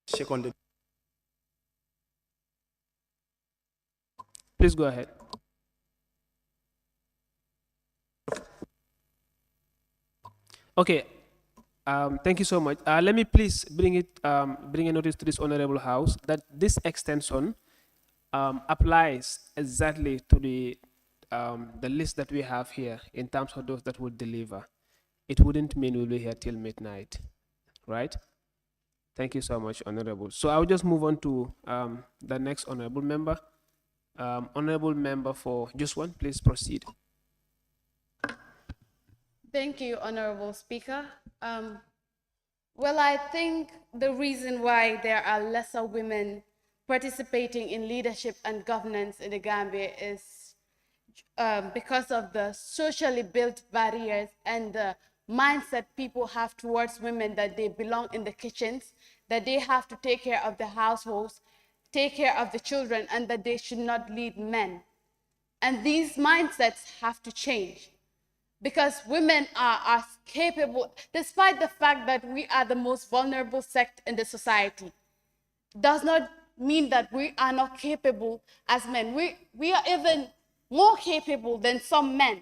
Seconded. Please go ahead. Okay. Thank you so much. Let me please bring a notice to this honorable house that this extension applies exactly to the list that we have here in terms of those that would deliver. It wouldn't mean we'll be here till midnight, right? Thank you so much, Honorable. So I'll just move on to the next honorable member. Honorable Member for just one, please proceed. Thank you, Honorable Speaker. Well, I think the reason why there are lesser women participating in leadership and governance in the Gambia is because of the socially built barriers and the mindset people have towards women, that they belong in the kitchens, that they have to take care of the households, take care of the children, and that they should not lead men. And these mindsets have to change, because women are capable, despite the fact that we are the most vulnerable sect in the society, does not mean that we are not capable as men. We are even more capable than some men.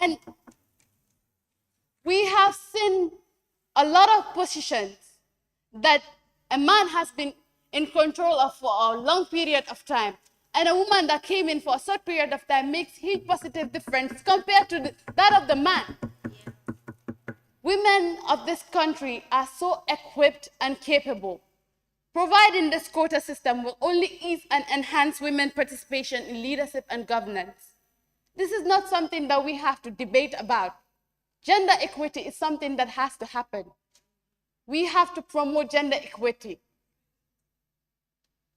And we have seen a lot of positions that a man has been in control of for a long period of time, and a woman that came in for a short period of time makes huge positive difference compared to that of the man. Women of this country are so equipped and capable. Providing this quota system will only ease and enhance women's participation in leadership and governance. This is not something that we have to debate about. Gender equity is something that has to happen. We have to promote gender equity.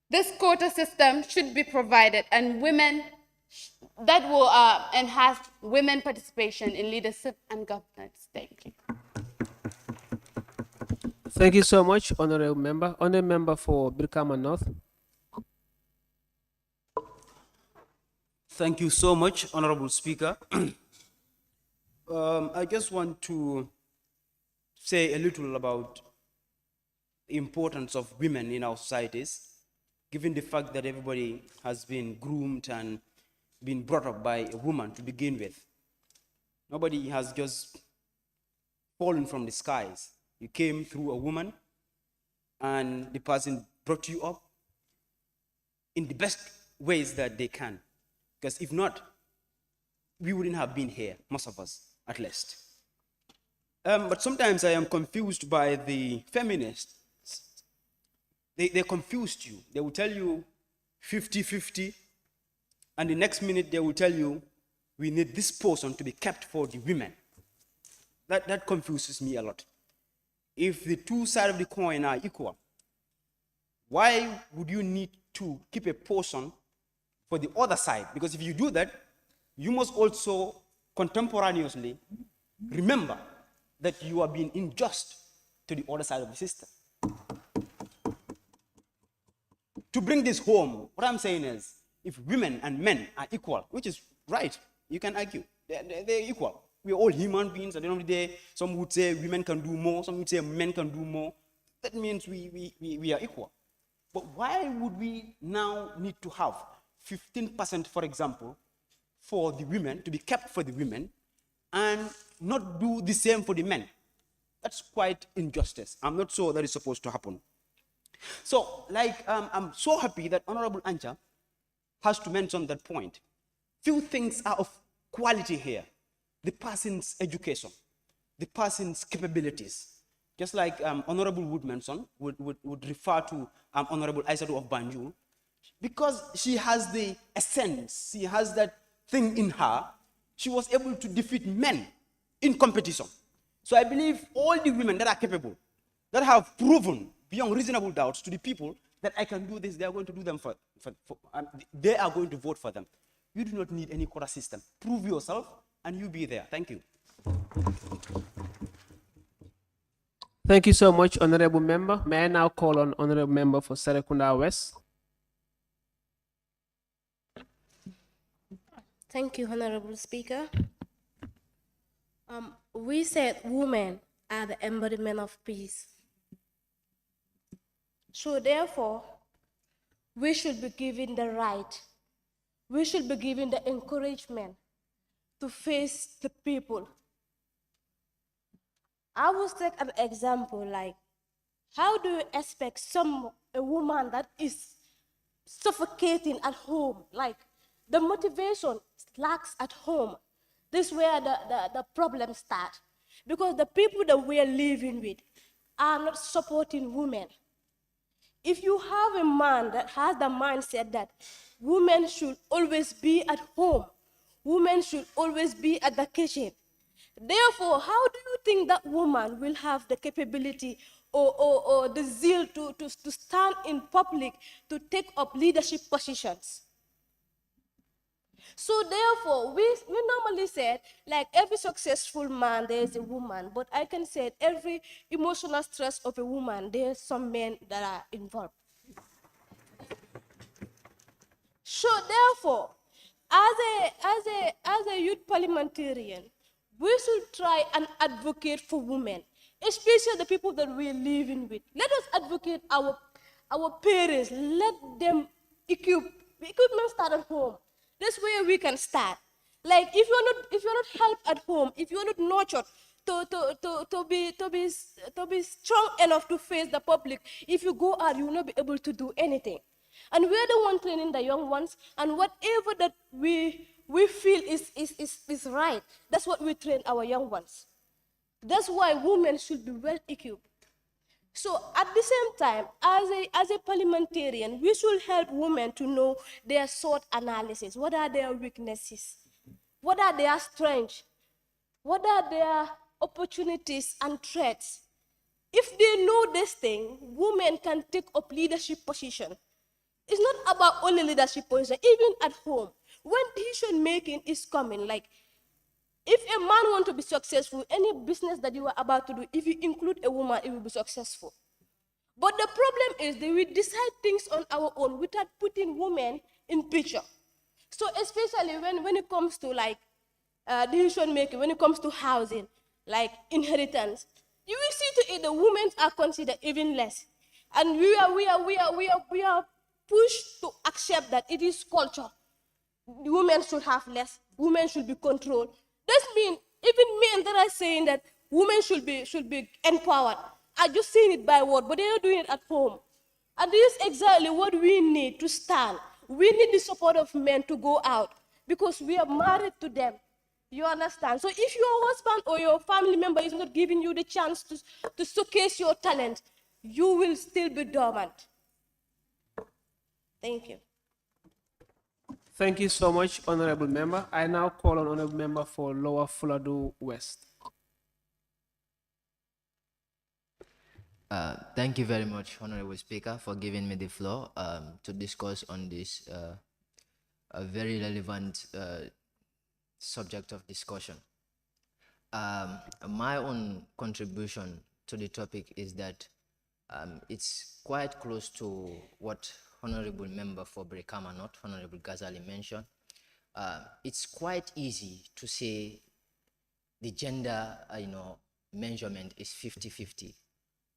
This quota system should be provided, and women, that will enhance women participation in leadership and governance. Thank you. Thank you so much, Honorable Member. Honorable Member for Brikama North. Thank you so much, Honorable Speaker. I just want to say a little about the importance of women in our societies, given the fact that everybody has been groomed and been brought up by a woman to begin with. Nobody has just fallen from the skies. You came through a woman, and the person brought you up in the best ways that they can. Because if not, we wouldn't have been here, most of us, at least. But sometimes I am confused by the feminists. They confused you. They will tell you 50-50, and the next minute they will tell you, we need this person to be kept for the women. That confuses me a lot. If the two sides of the coin are equal, why would you need to keep a portion for the other side? Because if you do that, you must also contemporaneously remember that you are being unjust to the other side of the system. To bring this home, what I'm saying is, if women and men are equal, which is right, you can argue, they're equal. We're all human beings. At the end of the day, some would say women can do more, some would say men can do more. That means we are equal. But why would we now need to have 15%, for example, for the women, to be kept for the women, and not do the same for the men? That's quite injustice. I'm not sure that is supposed to happen. So, like, I'm so happy that Honorable Anja has to mention that point. Few things are of quality here. The person's education, the person's capabilities. Just like Honorable Wood mentioned, would refer to Honorable Aissatou of Banjul, because she has the essence, she has that thing in her, she was able to defeat men in competition. So I believe all the women that are capable, that have proven beyond reasonable doubts to the people that I can do this, they are going to do them they are going to vote for them. You do not need any quota system. Prove yourself and you be there. Thank you. Thank you so much, Honorable Member. May I now call on Honorable Member for Serekunda West? Thank you, Honorable Speaker. We said women are the embodiment of peace. So therefore, we should be given the right, we should be given the encouragement to face the people. I will take an example, like, how do you expect a woman that is suffocating at home, like the motivation lacks at home? This is where the problem starts. Because the people that we are living with are not supporting women. If you have a man that has the mindset that women should always be at home, women should always be at the kitchen, therefore, how do you think that woman will have the capability or the zeal to stand in public to take up leadership positions? So therefore, we normally said, like every successful man, there is a woman, but I can say every emotional stress of a woman, there's some men that are involved. So therefore, as a youth parliamentarian, we should try and advocate for women, especially the people that we're living with. Let us advocate our parents. Let them equipment start at home. That's where we can start. Like if you're not helped at home, if you're not nurtured to be strong enough to face the public, if you go out, you will not be able to do anything. And we're the one training the young ones, and whatever that we feel is right, that's what we train our young ones. That's why women should be well equipped. So at the same time, as a parliamentarian, we should help women to know their SWOT analysis. What are their weaknesses? What are their strengths? What are their opportunities and threats? If they know this thing, women can take up leadership position. It's not about only leadership position, even at home. When decision making is coming, like if a man wants to be successful, any business that you are about to do, if you include a woman, it will be successful. But the problem is that we decide things on our own without putting women in picture. So especially when it comes to like decision making, when it comes to housing, like inheritance, you will see to it the women are considered even less. And we are pushed to accept that it is culture. Women should have less, women should be controlled. That means even men that are saying that women should be empowered are just saying it by word, but they're not doing it at home. And this is exactly what we need to stand. We need the support of men to go out because we are married to them. You understand? So if your husband or your family member is not giving you the chance to showcase your talent, you will still be dormant. Thank you. Thank you so much, Honorable Member. I now call on Honorable Member for Lower Fuladu West. Thank you very much, Honorable Speaker, for giving me the floor to discuss on this a very relevant subject of discussion. My own contribution to the topic is that it's quite close to what Honorable Member for Brikama North, Honorable Ghazali mentioned. It's quite easy to say the gender measurement is 50-50.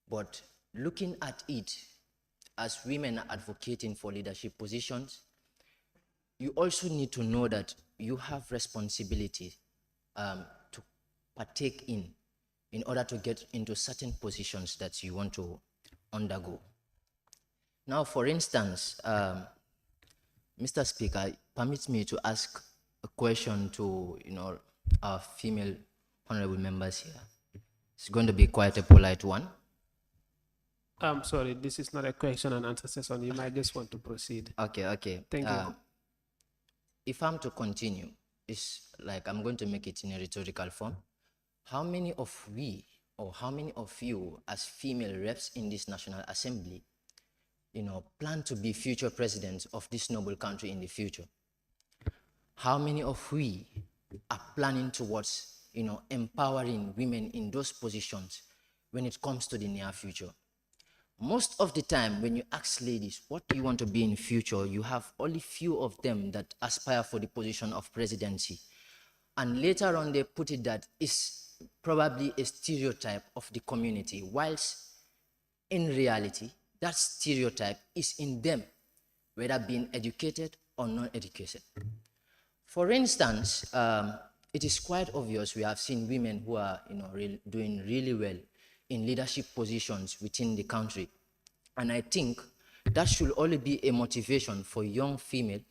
But looking at it as women are advocating for leadership positions, you also need to know that you have responsibility to partake in order to get into certain positions that you want to undergo. Now, for instance, Mr. Speaker, permit me to ask a question to our female honorable members here. It's going to be quite a polite one. I'm sorry, this is not a question and answer session. You might just want to proceed. Okay. Thank you. If I'm to continue, it's like I'm going to make it in a rhetorical form. How many of we, or how many of you as female reps in this National Assembly, plan to be future presidents of this noble country in the future? How many of we are planning towards, empowering women in those positions when it comes to the near future? Most of the time, when you ask ladies, what do you want to be in future, you have only few of them that aspire for the position of presidency. And later on, they put it that it's probably a stereotype of the community, whilst in reality, that stereotype is in them, whether being educated or non-educated. For instance, it is quite obvious we have seen women who are doing really well in leadership positions within the country. And I think that should only be a motivation for young females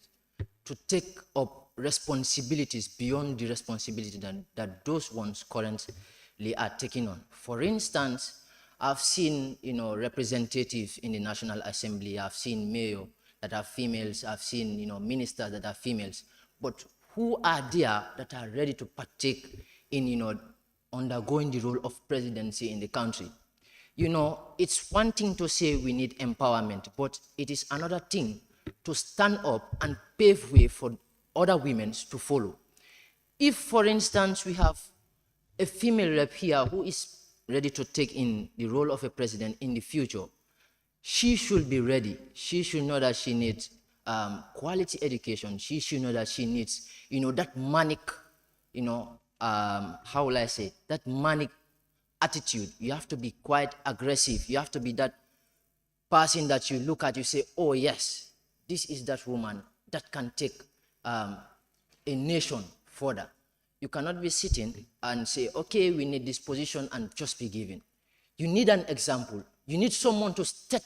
to take up responsibilities beyond the responsibility that those ones currently are taking on. For instance, I've seen representatives in the National Assembly, I've seen mayors that are females, I've seen ministers that are females, but who are there that are ready to partake in undergoing the role of presidency in the country? It's one thing to say we need empowerment, but it is another thing to stand up and pave way for other women to follow. If, for instance, we have a female rep here who is ready to take in the role of a president in the future, she should be ready. She should know that she needs quality education. She should know that she needs, that manic, how will I say, that manic attitude. You have to be quite aggressive. You have to be that person that you look at, you say, oh yes, this is that woman that can take a nation further. You cannot be sitting and say, okay, we need this position and just be given. You need an example. You need someone to set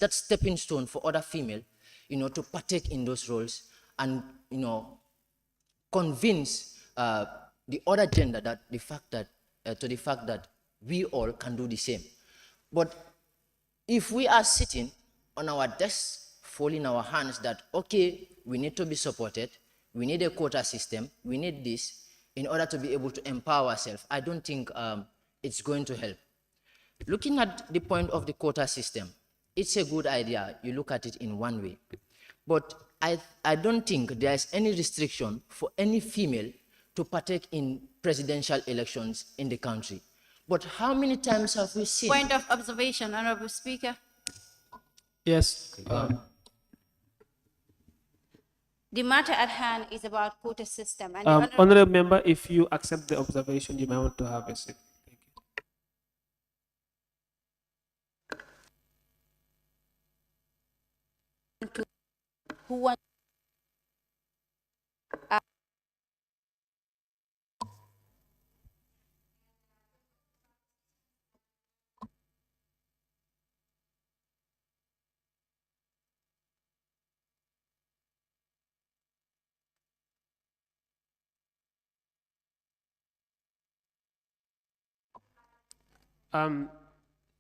that stepping stone for other female, to partake in those roles and, convince the other gender that the fact that we all can do the same. But if we are sitting on our desks, folding our hands that, okay, we need to be supported, we need a quota system, we need this in order to be able to empower ourselves, I don't think it's going to help. Looking at the point of the quota system, it's a good idea. You look at it in one way. But I don't think there's any restriction for any female to partake in presidential elections in the country. But how many times have we seen... Point of observation, Honorable Speaker. Yes. The matter at hand is about quota system. And Honorable Member, if you accept the observation, you might want to have a seat. Who wants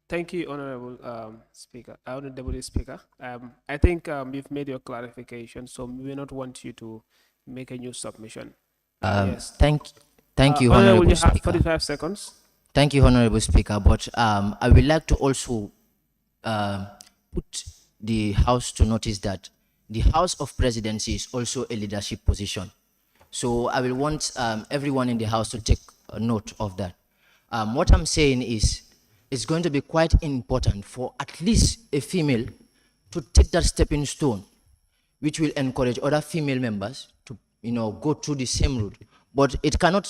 Thank you, Honorable Speaker. Honorable Speaker. I think you've made your clarification, so we may not want you to make a new submission. Yes. Thank you, Honorable, Honorable you have Speaker. 45 seconds. Thank you, Honorable Speaker. But I would like to also put the House to notice that the House of Presidency is also a leadership position. So I will want everyone in the House to take a note of that. What I'm saying is, it's going to be quite important for at least a female to take that stepping stone, which will encourage other female members to, go through the same route. But it cannot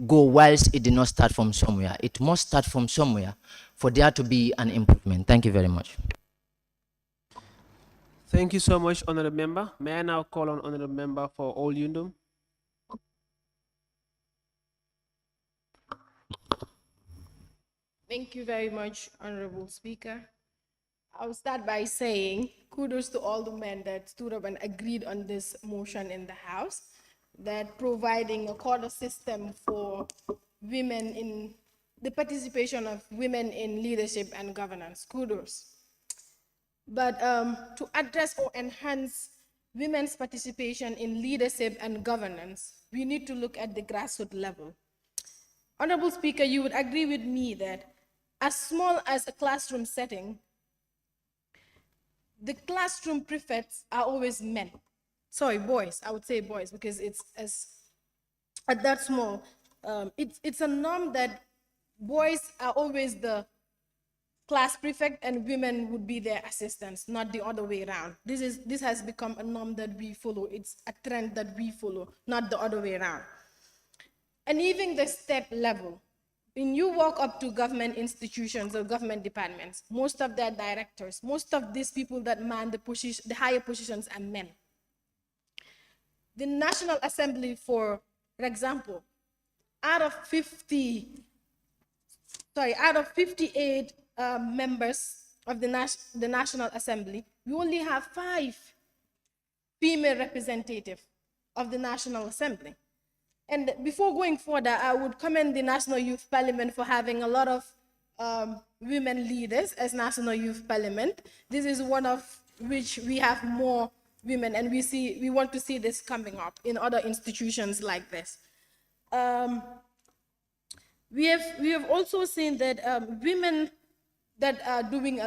go whilst it did not start from somewhere. It must start from somewhere for there to be an improvement. Thank you very much. Thank you so much, Honorable Member. May I now call on Honorable Member for All Yundum? Thank you very much, Honorable Speaker. I'll start by saying kudos to all the men that stood up and agreed on this motion in the House, that providing a quota system for women in the participation of women in leadership and governance. Kudos. But to address or enhance women's participation in leadership and governance, we need to look at the grassroots level. Honorable Speaker, you would agree with me that as small as a classroom setting, the classroom prefects are always men. Sorry, boys. I would say boys because it's at that small. It's a norm that boys are always the class prefect and women would be their assistants, not the other way around. This has become a norm that we follow. It's a trend that we follow, not the other way around. And even the step level. When you walk up to government institutions or government departments, most of their directors, most of these people that man the higher positions are men. The National Assembly, for example, out of 58 members of the National Assembly, we only have 5 female representatives of the National Assembly. And before going further, I would commend the National Youth Parliament for having a lot of women leaders as National Youth Parliament. This is one of which we have more women, and we want to see this coming up in other institutions like this. We have also seen that women that are doing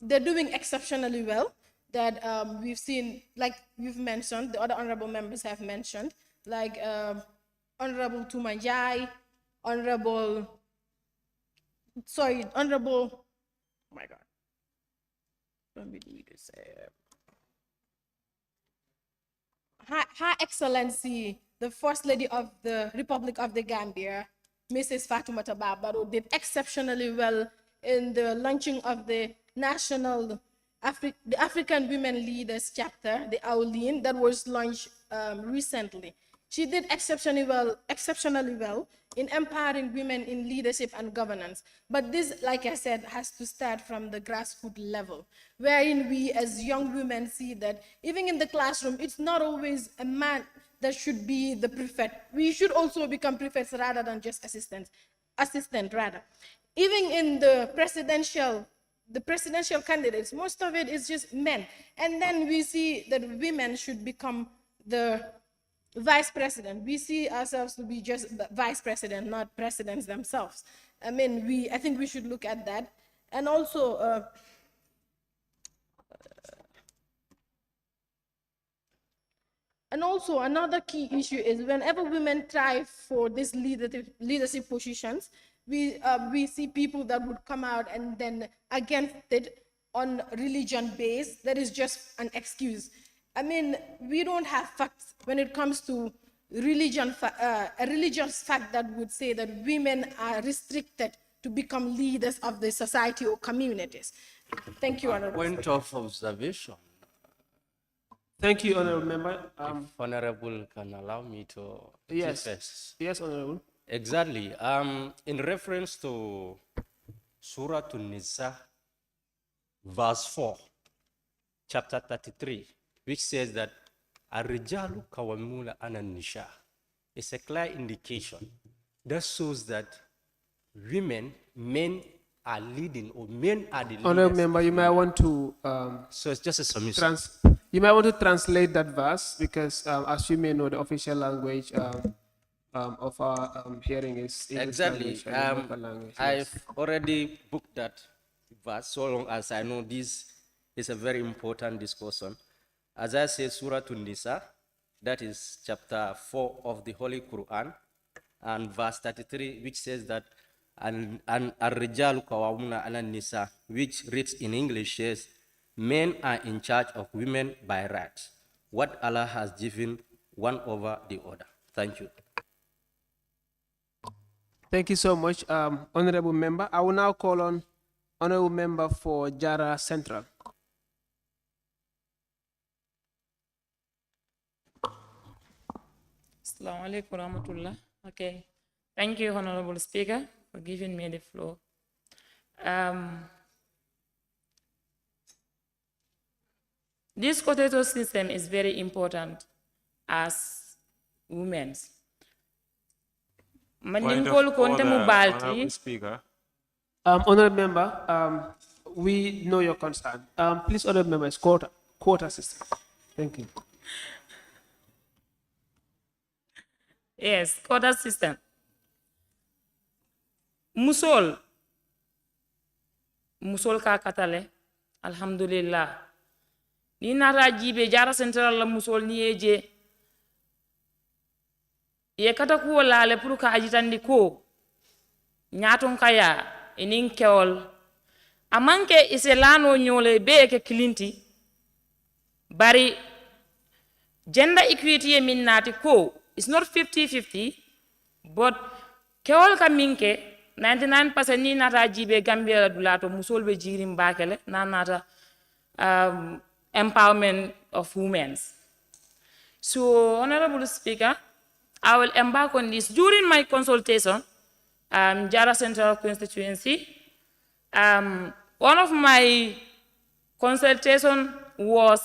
they're doing exceptionally well. That we've seen, like you've mentioned, the other honorable members have mentioned, like Honorable Tumanjai, Honorable, oh my God, let me do this. Her Excellency, the First Lady of the Republic of the Gambia, Mrs. Fatoumata Baro, did exceptionally well in the launching of the the African Women Leaders chapter, the AULIN, that was launched recently. She did exceptionally well in empowering women in leadership and governance. But this, like I said, has to start from the grassroots level, wherein we as young women see that even in the classroom, it's not always a man that should be the prefect. We should also become prefects rather than just assistant rather. Even in the presidential candidates, most of it is just men. And then we see that women should become the vice president. We see ourselves to be just vice president, not presidents themselves. I mean, I think we should look at that. And also, another key issue is whenever women try for these leadership positions, we see people that would come out and then against it on religion base. That is just an excuse. I mean, we don't have facts when it comes to religion, a religious fact that would say that women are restricted to become leaders of the society or communities. Thank you, Honorable. Point of observation. Thank you, Honorable Member. If Honorable can allow me to yes, first. Yes, Honorable. Exactly. In reference to Surah An-Nisa, verse 4, chapter 33, which says that Ar-Rijalu Kawamula An-Nisha, is a clear indication that shows that men are leading, or men are the leaders. Honorable Member, you might want to so it's just a submission. You might want to translate that verse because, as you may know, the official language of our hearing is English. Exactly. Local language. I've already booked that verse, so long as I know this is a very important discussion. As I said, Surah An-Nisa, that is chapter 4 of the Holy Quran, and verse 33, which says that Ar-Rijalu Qawwamuna 'ala Nisa, which reads in English says, men are in charge of women by right. What Allah has given one over the other. Thank you. Thank you so much, Honorable Member. I will now call on Honorable Member for Jara Central. Assalamu alaikum warahmatullah. Okay. Thank you, Honorable Speaker, for giving me the floor. This quota system is very important as women. Honorable Speaker. Honorable member, we know your concern. Please, honorable members, quota system. Thank you. Yes, quota system. Musol ka katale, alhamdulillah. Ni nata jibe jara central la musol ni eje. Ye kata kuwo laale pour ka ajitandi ko ñaaton kaya inin kewol amanke ise lano ñole be ke kilinti bari gender equity e min naati ko it's not 50-50 but kewol ka minke 99% ni nata jibe Gambia dulato musol be jirim bakele na nata empowerment of women. So honorable speaker, I will embark on this. During my consultation, Jara Central constituency, one of my consultation was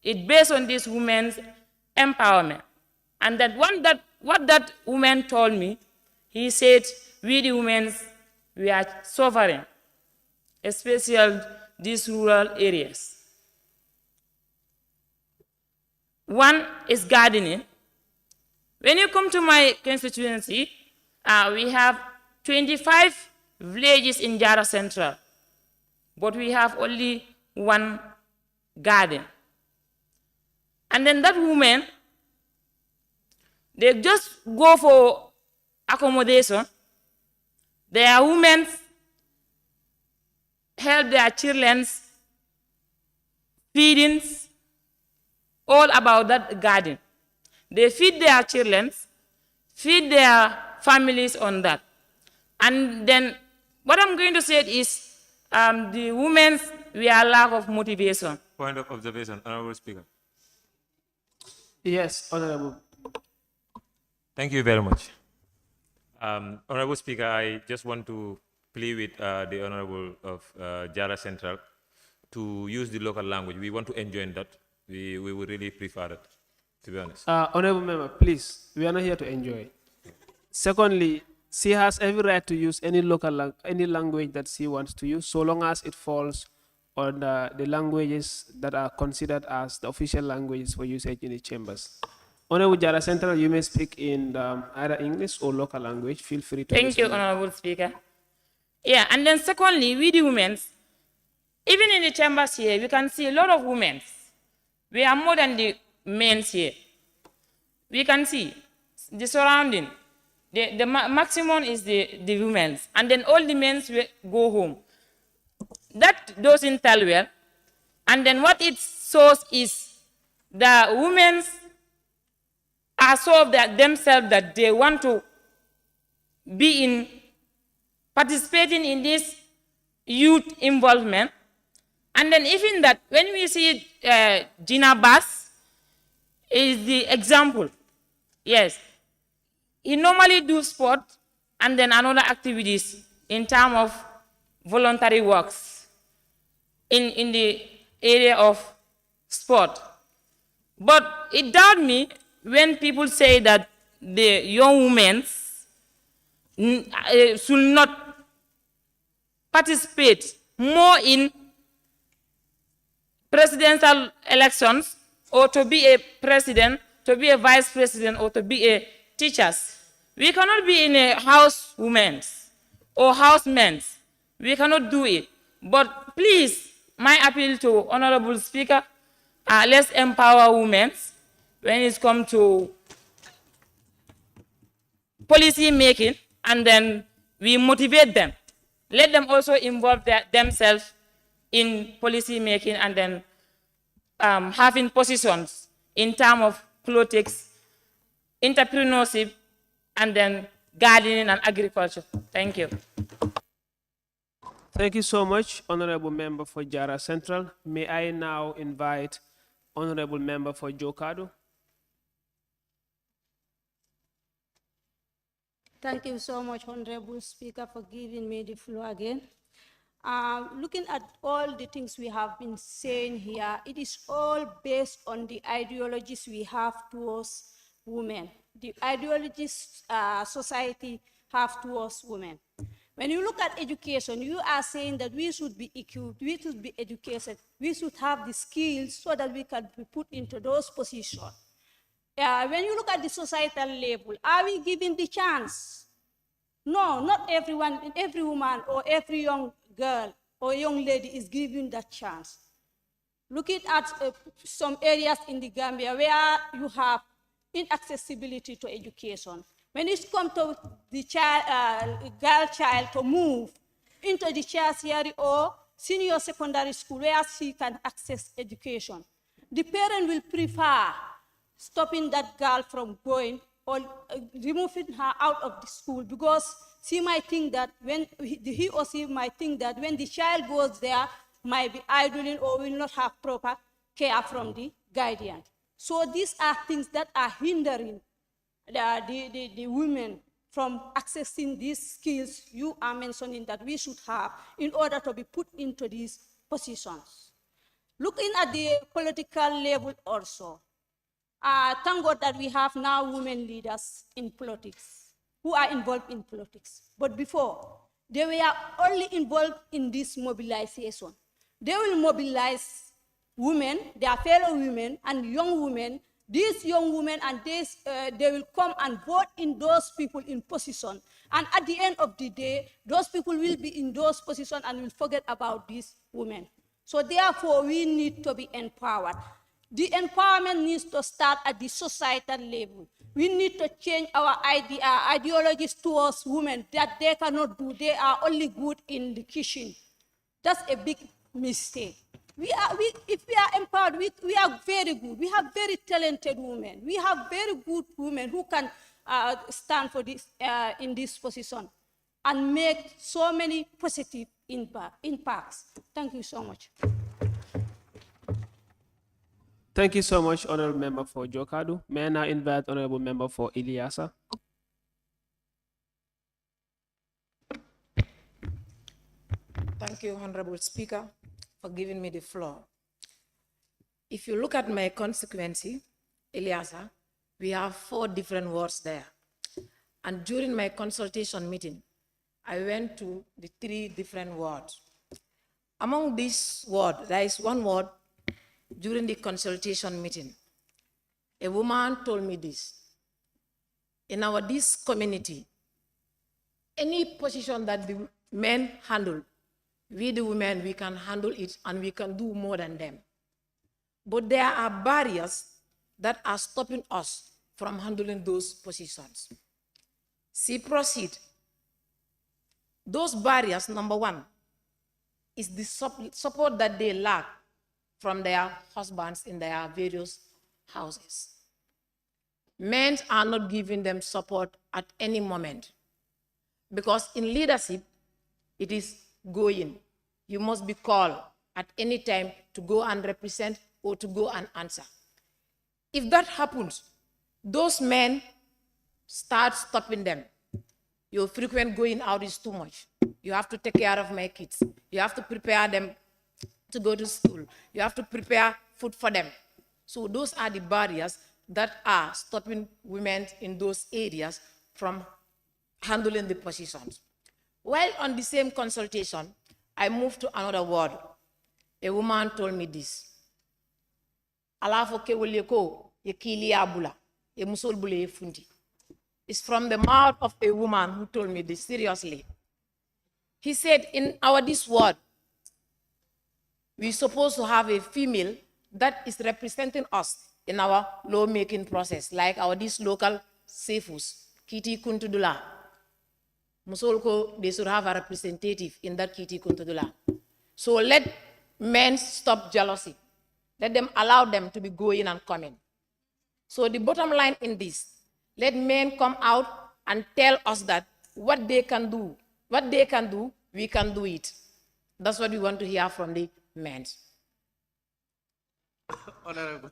it based on this women's empowerment. And what that woman told me, he said, we the women, we are suffering, especially these rural areas. One is gardening. When you come to my constituency, we have 25 villages in Jara Central, but we have only one garden. And then that woman, they just go for accommodation. Their women help their children's feedings, all about that garden. They feed their children, feed their families on that. And then what I'm going to say is the women, we are lack of motivation. Point of observation, Honorable Speaker. Yes, Honorable. Thank you very much. Honorable Speaker, I just want to plead with the Honorable of Jara Central to use the local language. We want to enjoin that. We would really prefer it, to be honest. Honorable member, please, we are not here to enjoy. Secondly, she has every right to use any any language that she wants to use, so long as it falls on the languages that are considered as the official languages for usage in the chambers. Honorable Jara Central, you may speak in either English or local language. Feel free to. Thank you, Honorable Speaker. Yeah, and then secondly, we the women, even in the chambers here, we can see a lot of women. We are more than the men here. We can see the surrounding. The maximum is the women. And then all the men go home. That doesn't tell well. And then what it shows is the women are so that themselves that they want to be participating in this youth involvement. And then even that, when we see Gina Bass is the example. Yes. He normally do sport and then another activities in terms of voluntary works in the area of sport. But it doubts me when people say that the young women should not participate more in presidential elections, or to be a president, to be a vice president, or to be a teachers. We cannot be in a house women or housemen. We cannot do it. But please, my appeal to Honorable Speaker, let's empower women when it comes to policy making, and then we motivate them. Let them also involve themselves in policy making, and then having positions in terms of politics, entrepreneurship, and then gardening and agriculture. Thank you. Thank you so much, Honorable Member for Jara Central. May I now invite Honorable Member for Jokado. Thank you so much, Honorable Speaker, for giving me the floor again. looking at all the things we have been saying here, it is all based on the ideologies we have towards women, the ideologies society have towards women. When you look at education, you are saying that we should be equipped, we should be educated, we should have the skills so that we can be put into those positions. When you look at the societal level, are we giving the chance? No, not everyone, every woman or every young girl or young lady is given that chance. Looking at some areas in the Gambia where you have inaccessibility to education. When it comes to the girl child to move into the tertiary or senior secondary school where she can access education, the parent will prefer stopping that girl from going or removing her out of the school because she might think that when he or she might think that when the child goes there, might be idling or will not have proper care from the guardian. So these are things that are hindering the women from accessing these skills you are mentioning that we should have in order to be put into these positions. Looking at the political level also, thank God that we have now women leaders in politics who are involved in politics. But before, they were only involved in this mobilization. They will mobilize women, their fellow women and young women. These young women and they will come and vote in those people in position. And at the end of the day, those people will be in those positions and will forget about these women. So therefore, we need to be empowered. The empowerment needs to start at the societal level. We need to change our ideologies towards women that they cannot do. They are only good in the kitchen. That's a big mistake. If we are empowered, we are very good. We have very talented women. We have very good women who can stand for this in this position and make so many positive impacts. Thank you so much. Thank you so much, Honorable Member for Jokadu. May I now invite Honorable Member for Ilyasa. Thank you, Honorable Speaker, for giving me the floor. If you look at my constituency, Ilyasa, we have 4 different wards there. And during my consultation meeting, I went to the 3 different wards. Among these wards, there is one ward during the consultation meeting. A woman told me this. In this community, any position that the men handle, we the women, we can handle it and we can do more than them. But there are barriers that are stopping us from handling those positions. See, proceed. Those barriers, number 1, is the support that they lack from their husbands in their various houses. Men are not giving them support at any moment. Because in leadership, it is going. You must be called at any time to go and represent or to go and answer. If that happens, those men start stopping them. Your frequent going out is too much. You have to take care of my kids. You have to prepare them to go to school. You have to prepare food for them. So those are the barriers that are stopping women in those areas from handling the positions. While on the same consultation, I moved to another ward. A woman told me this. It's from the mouth of a woman who told me this, seriously. He said, in this ward, we're supposed to have a female that is representing us in our lawmaking process, like these local sefus, Kiti Kuntudula. Musolko, they should have a representative in that Kiti Kuntudula. So let men stop jealousy. Let them allow them to be going and coming. So the bottom line in this, let men come out and tell us that what they can do, we can do it. That's what we want to hear from the men. Honorable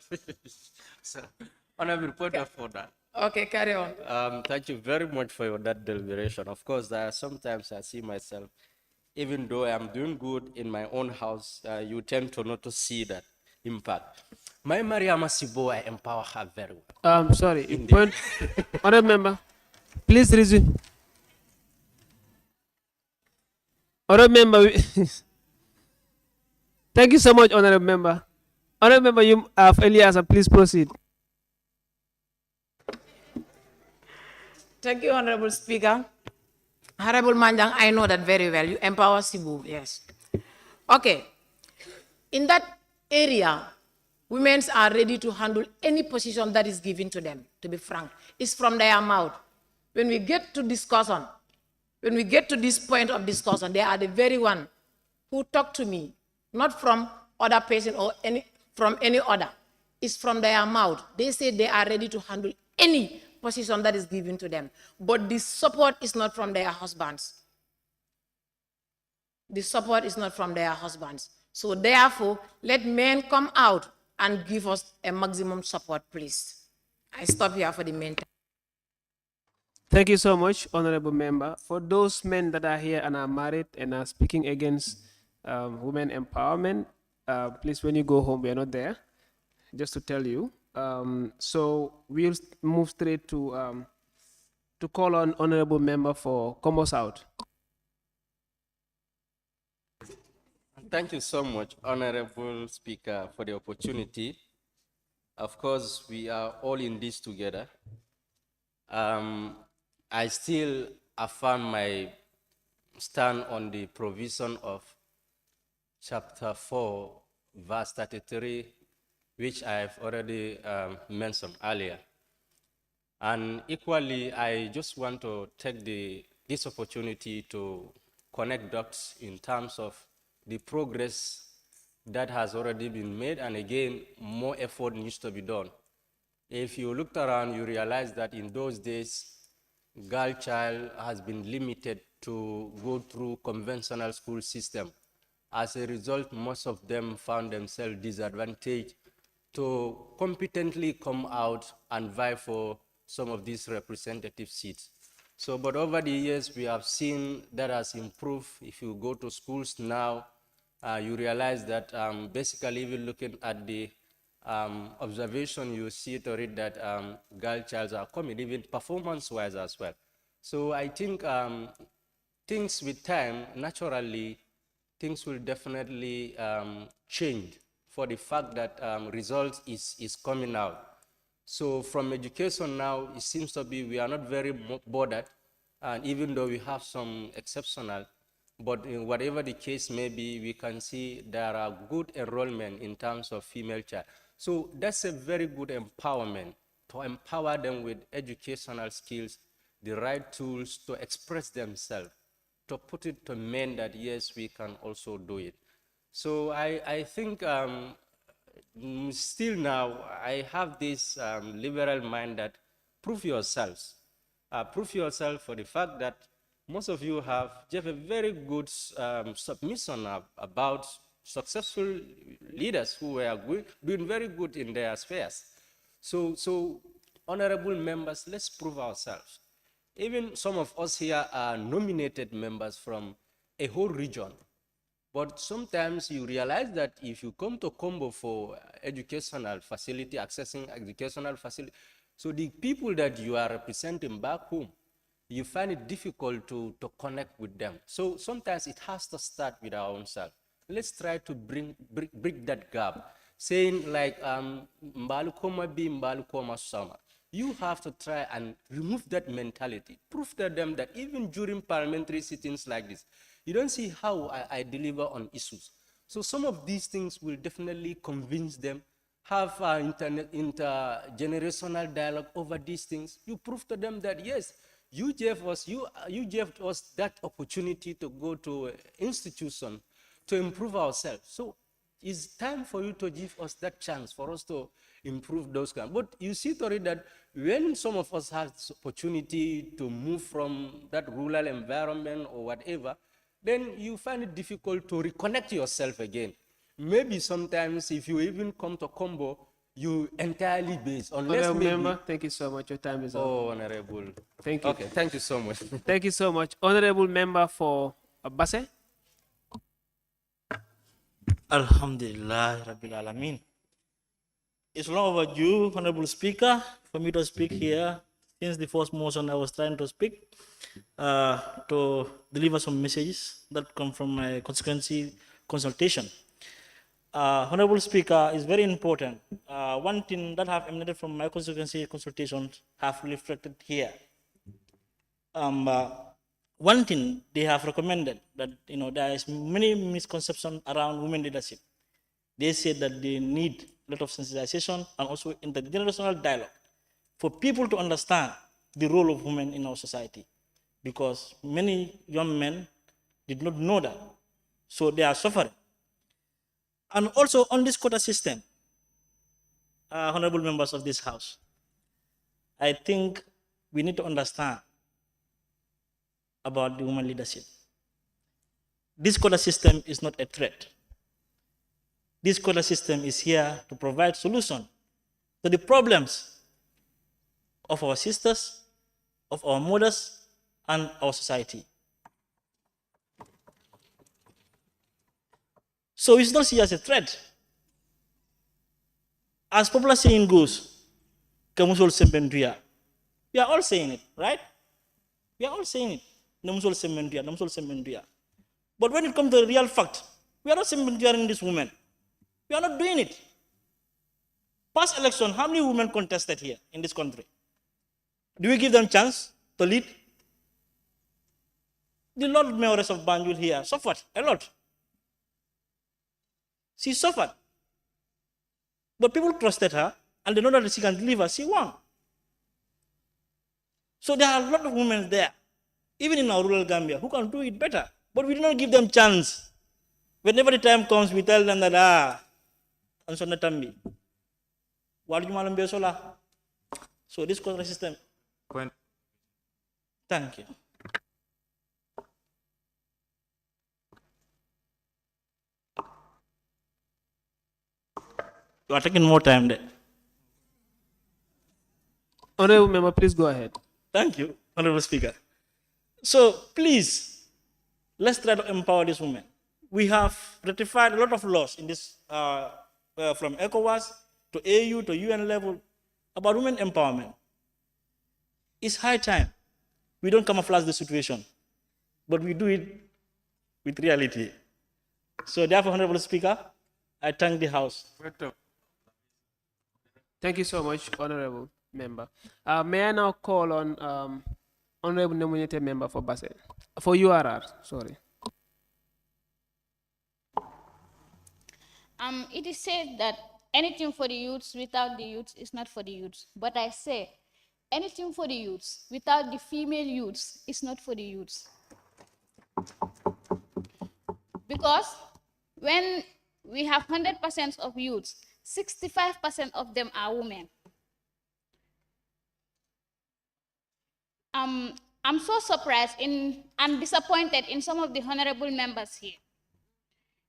point of order. Okay, carry on. Thank you very much for that deliberation. Of course, sometimes I see myself even though I am doing good in my own house, you tend to not to see that impact. My Mariama Sibo, I empower her very well. Sorry, Indeed. point, honorable member, please resume. Honorable member, thank you so much, honorable member. Honorable member, you have Elias, please proceed. Thank you, Honorable Speaker. Honorable Manjang, I know that very well. You empower Cebu, yes. Okay. In that area, women are ready to handle any position that is given to them, to be frank. It's from their mouth. When we get to discussion, when we get to this point of discussion, they are the very one who talk to me, not from other person or from any other. It's from their mouth. They say they are ready to handle any position that is given to them. But the support is not from their husbands. The support is not from their husbands. So therefore, let men come out and give us a maximum support, please. I stop here for the meantime. Thank you so much, honorable member. For those men that are here and are married and are speaking against women empowerment, please, when you go home, we are not there, just to tell you. So we'll move straight to call on honorable member for Combo South. Thank you so much, Honorable Speaker, for the opportunity. Of course, we are all in this together. I still affirm my stand on the provision of chapter 4, verse 33, which I've already mentioned earlier. And equally, I just want to take this opportunity to connect dots in terms of the progress that has already been made, and again, more effort needs to be done. If you looked around, you realize that in those days, girl child has been limited to go through conventional school system. As a result, most of them found themselves disadvantaged to competently come out and vie for some of these representative seats. So, but over the years, we have seen that has improved. If you go to schools now, you realize that basically, even looking at the observation, you see to read that girl childs are coming, even performance-wise as well. So I think things with time, naturally, things will definitely change for the fact that results is coming out. So from education now, it seems to be we are not very bothered, and even though we have some exceptional, but in whatever the case may be, we can see there are good enrollment in terms of female child. So that's a very good empowerment, to empower them with educational skills, the right tools to express themselves, to put it to men that yes, we can also do it. So I think still now, I have this liberal mind that prove yourselves. Prove yourself for the fact that most of you have a very good submission about successful leaders who were doing very good in their spheres. So honorable members, let's prove ourselves. Even some of us here are nominated members from a whole region. But sometimes you realize that if you come to Combo for educational facility, accessing educational facility, so the people that you are representing back home, you find it difficult to connect with them. So sometimes it has to start with our own self. Let's try to bridge that gap. Saying like, Mbalu Koma bi Mbalu Koma Sama. You have to try and remove that mentality. Prove to them that even during parliamentary sittings like this, you don't see how I deliver on issues. So some of these things will definitely convince them, have intergenerational dialogue over these things. You prove to them that yes, you gave us that opportunity to go to an institution to improve ourselves. So it's time for you to give us that chance for us to improve those kinds. But you see, Tori, that when some of us have this opportunity to move from that rural environment or whatever, then you find it difficult to reconnect yourself again. Maybe sometimes if you even come to Combo, you entirely based, unless Honorable maybe... member, thank you so much. Your time is up. Oh, Honorable. Thank you. Okay, thank you so much. Thank you so much. Honorable member for Basse. Alhamdulillah Rabbil Alameen. It's long overdue, Honorable Speaker, for me to speak here. Since the first motion, I was trying to speak to deliver some messages that come from my constituency consultation. Honorable Speaker, is very important. One thing that have emanated from my constituency consultations have reflected here. One thing they have recommended that there is many misconceptions around women leadership. They said that they need a lot of sensitization and also intergenerational dialogue for people to understand the role of women in our society, because many young men did not know that, so they are suffering. And also on this quota system, honorable members of this house, I think we need to understand about the women leadership. This quota system is not a threat. This quota system is here to provide solution to the problems of our sisters, of our mothers, and our society. So it's not seen as a threat. As popular saying goes, we are all saying it, right? We are all saying it. But when it comes to the real fact, we are not in this woman. We are not doing it. Past election, how many women contested here in this country? Do we give them chance to lead? The Lord Mayoress of Banjul here suffered a lot. She suffered. But people trusted her, and they know that she can deliver. She won. So there are a lot of women there, even in our rural Gambia, who can do it better. But we do not give them chance. Whenever the time comes, we tell them that, so this quota system. Thank you. You are taking more time there. Honorable Member, please go ahead. Thank you, Honorable Speaker. So please, let's try to empower these women. We have ratified a lot of laws in this, from ECOWAS to AU to UN level, about women empowerment. It's high time. We don't camouflage the situation, but we do it with reality. So therefore, Honorable Speaker, I thank the House. Thank you so much, Honorable Member. May I now call on Honorable Nominated Member for Basse, for URR, sorry. It is said that anything for the youths without the youths is not for the youths. But I say, anything for the youths without the female youths is not for the youths. Because when we have 100% of youths, 65% of them are women. I'm so surprised and disappointed in some of the honorable members here.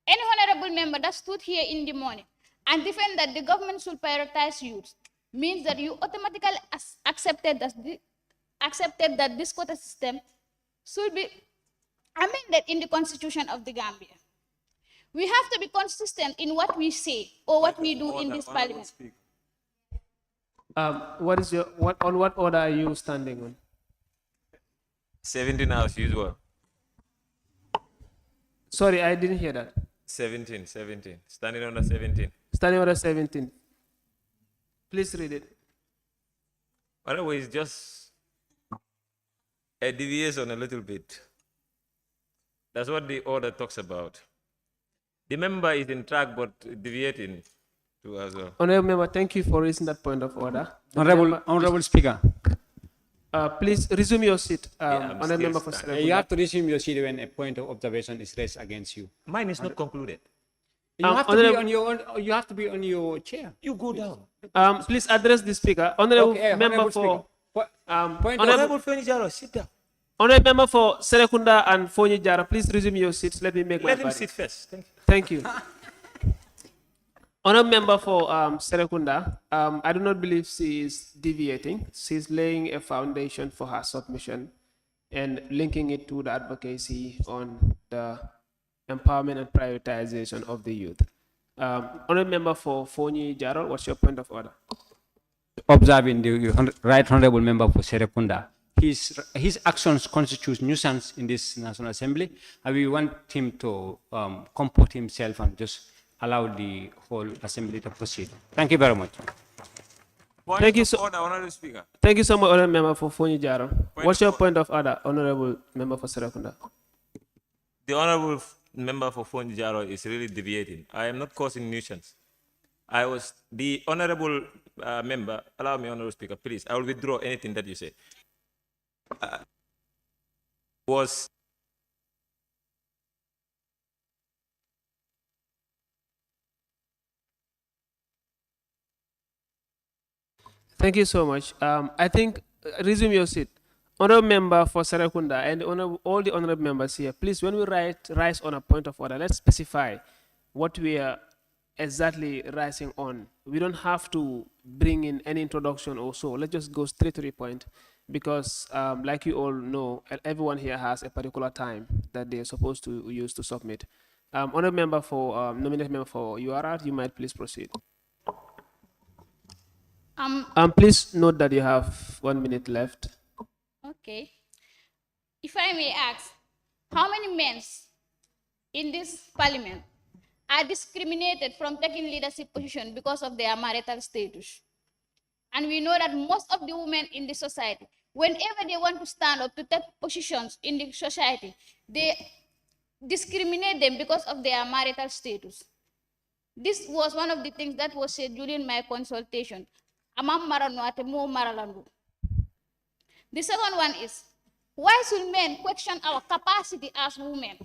Any honorable member that stood here in the morning and defend that the government should prioritize youth means that you automatically accepted that this quota system should be amended in the constitution of the Gambia. We have to be consistent in what we say or what we do in this parliament. On what order are you standing on? 17 as usual. Sorry, I didn't hear that. 17. Standing on the 17. Standing order 17. Please read it. Otherwise, just a deviation a little bit. That's what the order talks about. The member is in track, but deviating to as well. Honorable Member, thank you for raising that point of order. Honorable Speaker. Please resume your seat. Honorable Member for You have to resume your seat when a point of observation is raised against you. Mine is not concluded. You have to be on your. You have to be on your chair. You go down. Please address the speaker. Honorable Member for. Honorable Fenijaro, sit down. Honorable Member for Serekunda and Fonyi Jara, please resume your seats. Let me make my Let him point. sit first. Thank you. Honorable Member for Serekunda, I do not believe she is deviating. She's laying a foundation for her submission and linking it to the advocacy on the empowerment and prioritization of the youth. Honourable Member for Fonyi Jarol, what's your point of order? Observing the right honourable member for Serekunda. His actions constitute nuisance in this National Assembly, and we want him to comport himself and just allow the whole Assembly to proceed. Thank you very much. Thank you so order, Honourable Speaker. Thank you so much, Honourable Member for Fonyi Jarol. What's your point of order, Honourable Member for Serekunda? The Honourable Member for Fonjaro is really deviating. I am not causing nuisance. The Honourable Member, allow me, Honourable Speaker, please. I will withdraw anything that you say. Thank you so much. I think, resume your seat. Honourable Member for Serekunda and all the honourable members here, please, when we rise on a point of order, let's specify what we are exactly rising on. We don't have to bring in any introduction or so. Let's just go straight to the point, because like you all know, everyone here has a particular time that they're supposed to use to submit. Honourable Member for nominated member for URR, you might please proceed. Please note that you have 1 minute left. Okay. If I may ask, how many men in this parliament are discriminated from taking leadership position because of their marital status? And we know that most of the women in the society, whenever they want to stand up to take positions in the society, they discriminate them because of their marital status. This was one of the things that was said during my consultation. The second one is, why should men question our capacity as women?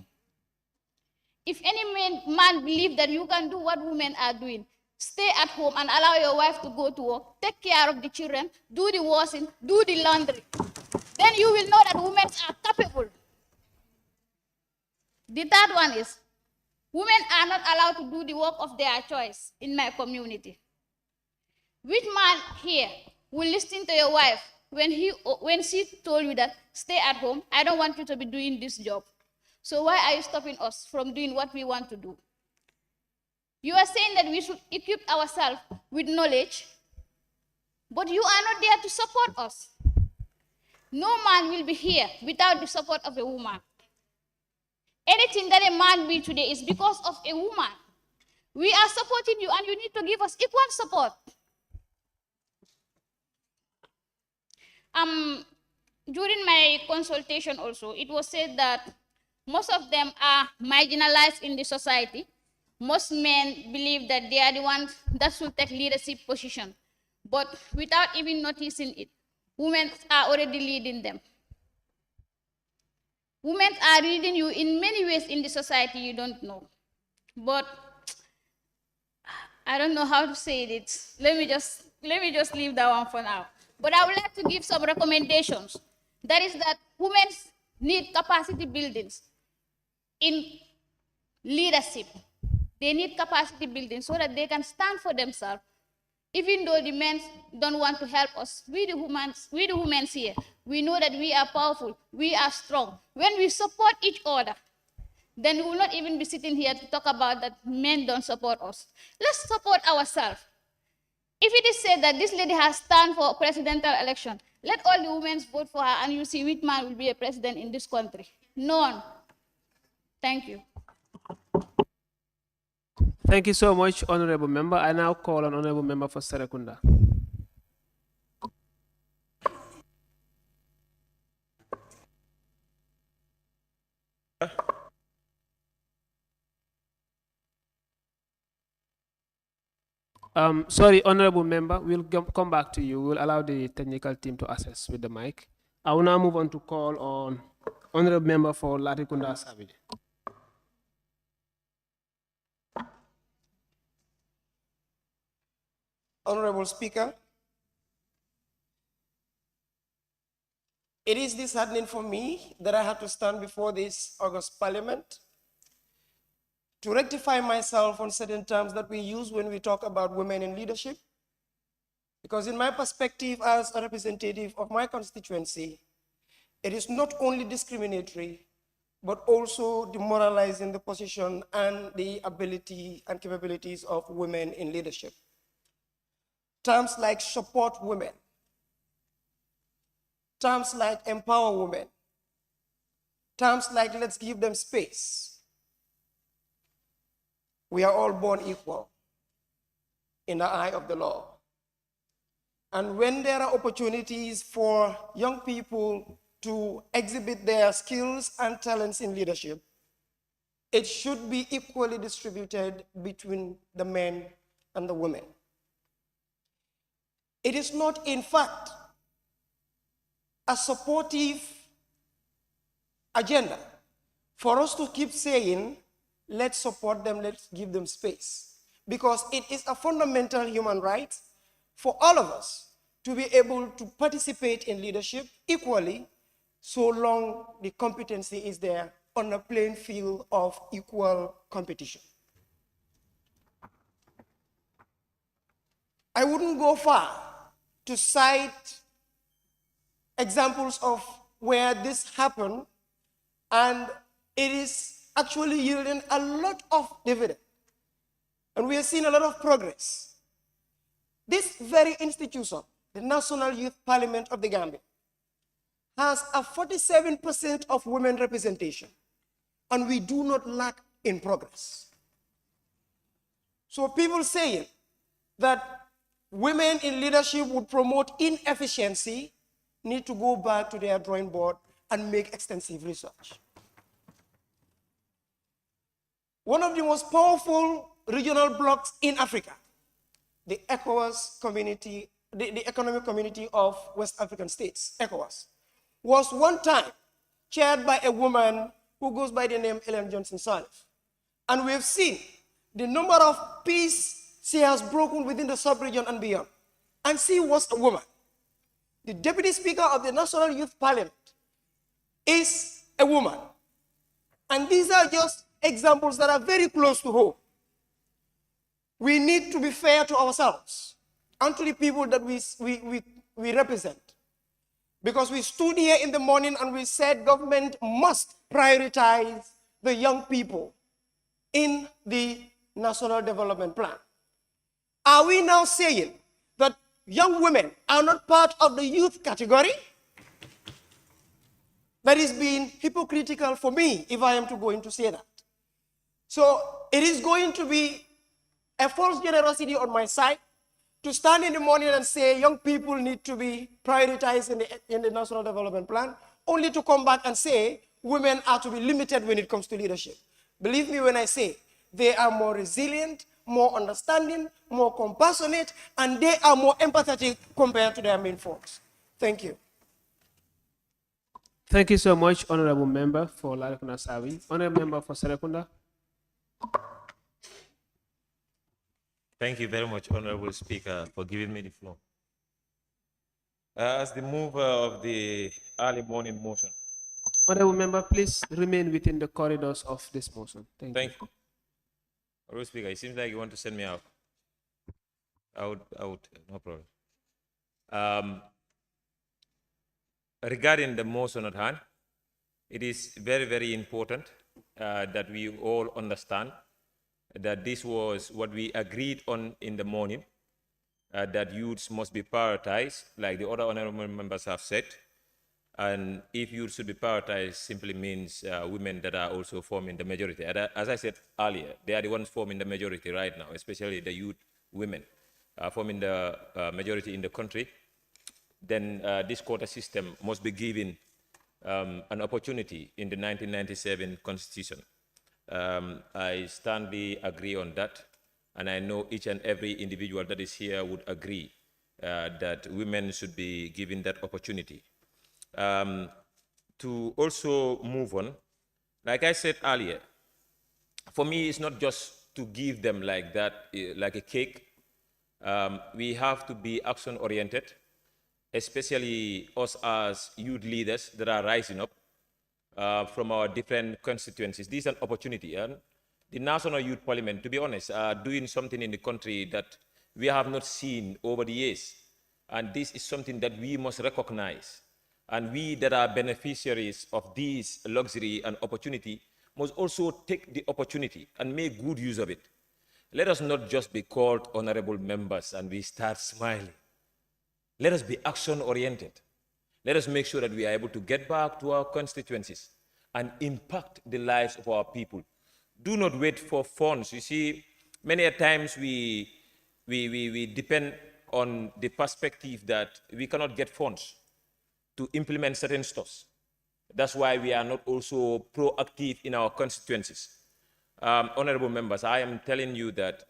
If any man believes that you can do what women are doing, stay at home and allow your wife to go to work, take care of the children, do the washing, do the laundry, then you will know that women are capable. The third one is, women are not allowed to do the work of their choice in my community. Which man here will listen to your wife when she told you that stay at home, I don't want you to be doing this job? So why are you stopping us from doing what we want to do? You are saying that we should equip ourselves with knowledge, but you are not there to support us. No man will be here without the support of a woman. Anything that a man be today is because of a woman. We are supporting you and you need to give us equal support. During my consultation also, it was said that most of them are marginalized in the society. Most men believe that they are the ones that should take leadership position. But without even noticing it, women are already leading them. Women are leading you in many ways in the society you don't know. But I don't know how to say it. Let me just leave that one for now. But I would like to give some recommendations. That is that women need capacity buildings in leadership. They need capacity building so that they can stand for themselves. Even though the men don't want to help us, we the women here, we know that we are powerful, we are strong. When we support each other, then we will not even be sitting here to talk about that men don't support us. Let's support ourselves. If it is said that this lady has stand for presidential election, let all the women vote for her and you see which man will be a president in this country. None. Thank you. Thank you so much, Honorable Member. I now call on Honorable Member for Serekunda. Sorry, Honorable Member, we'll come back to you. We'll allow the technical team to assess with the mic. I will now move on to call on Honorable Member for Latrikunda Savage. Honorable Speaker, it is disheartening for me that I have to stand before this August Parliament to rectify myself on certain terms that we use when we talk about women in leadership. Because in my perspective as a representative of my constituency, it is not only discriminatory, but also demoralizing the position and the ability and capabilities of women in leadership. Terms like support women, terms like empower women, terms like let's give them space. We are all born equal in the eye of the law. And when there are opportunities for young people to exhibit their skills and talents in leadership, it should be equally distributed between the men and the women. It is not, in fact, a supportive agenda for us to keep saying, let's support them, let's give them space. Because it is a fundamental human right for all of us to be able to participate in leadership equally, so long the competency is there on a playing field of equal competition. I wouldn't go far to cite examples of where this happened, and it is actually yielding a lot of dividend. And we have seen a lot of progress. This very institution, the National Youth Parliament of the Gambia, has a 47% of women representation, and we do not lack in progress. So people saying that women in leadership would promote inefficiency need to go back to their drawing board and make extensive research. One of the most powerful regional blocs in Africa, the ECOWAS community, the Economic Community of West African States, ECOWAS, was one time chaired by a woman who goes by the name Ellen Johnson Sirleaf. And we have seen the number of peace she has broken within the sub-region and beyond. And she was a woman. The Deputy Speaker of the National Youth Parliament is a woman. And these are just examples that are very close to home. We need to be fair to ourselves and to the people that we represent. Because we stood here in the morning and we said government must prioritize the young people in the National Development Plan. Are we now saying that young women are not part of the youth category? That is being hypocritical for me if I am to go in to say that. So it is going to be a false generosity on my side to stand in the morning and say young people need to be prioritized in the National Development Plan, only to come back and say women are to be limited when it comes to leadership. Believe me when I say they are more resilient, more understanding, more compassionate, and they are more empathetic compared to their main folks. Thank you. Thank you so much, Honorable Member for Larekunda Sawi. Honorable Member for Serekunda. Thank you very much, Honorable Speaker, for giving me the floor. As the mover of the early morning motion. Honorable Member, please remain within the corridors of this motion. Thank you. Honorable Speaker, it seems like you want to send me out. Out, no problem. Regarding the motion at hand, it is very, very important that we all understand that this was what we agreed on in the morning, that youths must be prioritized, like the other honorable members have said. And if youth should be prioritized, simply means women that are also forming the majority. As I said earlier, they are the ones forming the majority right now, especially the youth women forming the majority in the country. Then this quota system must be given an opportunity in the 1997 Constitution. I strongly agree on that, and I know each and every individual that is here would agree that women should be given that opportunity. To also move on, like I said earlier, for me it's not just to give them like that, like a cake. We have to be action-oriented, especially us as youth leaders that are rising up from our different constituencies. This is an opportunity. And the National Youth Parliament, to be honest, are doing something in the country that we have not seen over the years. And this is something that we must recognize And we that are beneficiaries of this luxury and opportunity must also take the opportunity and make good use of it. Let us not just be called honorable members and we start smiling. Let us be action-oriented. Let us make sure that we are able to get back to our constituencies and impact the lives of our people. Do not wait for funds. You see, many a times we depend on the perspective that we cannot get funds to implement certain stuff. That's why we are not also proactive in our constituencies. Honorable members, I am telling you that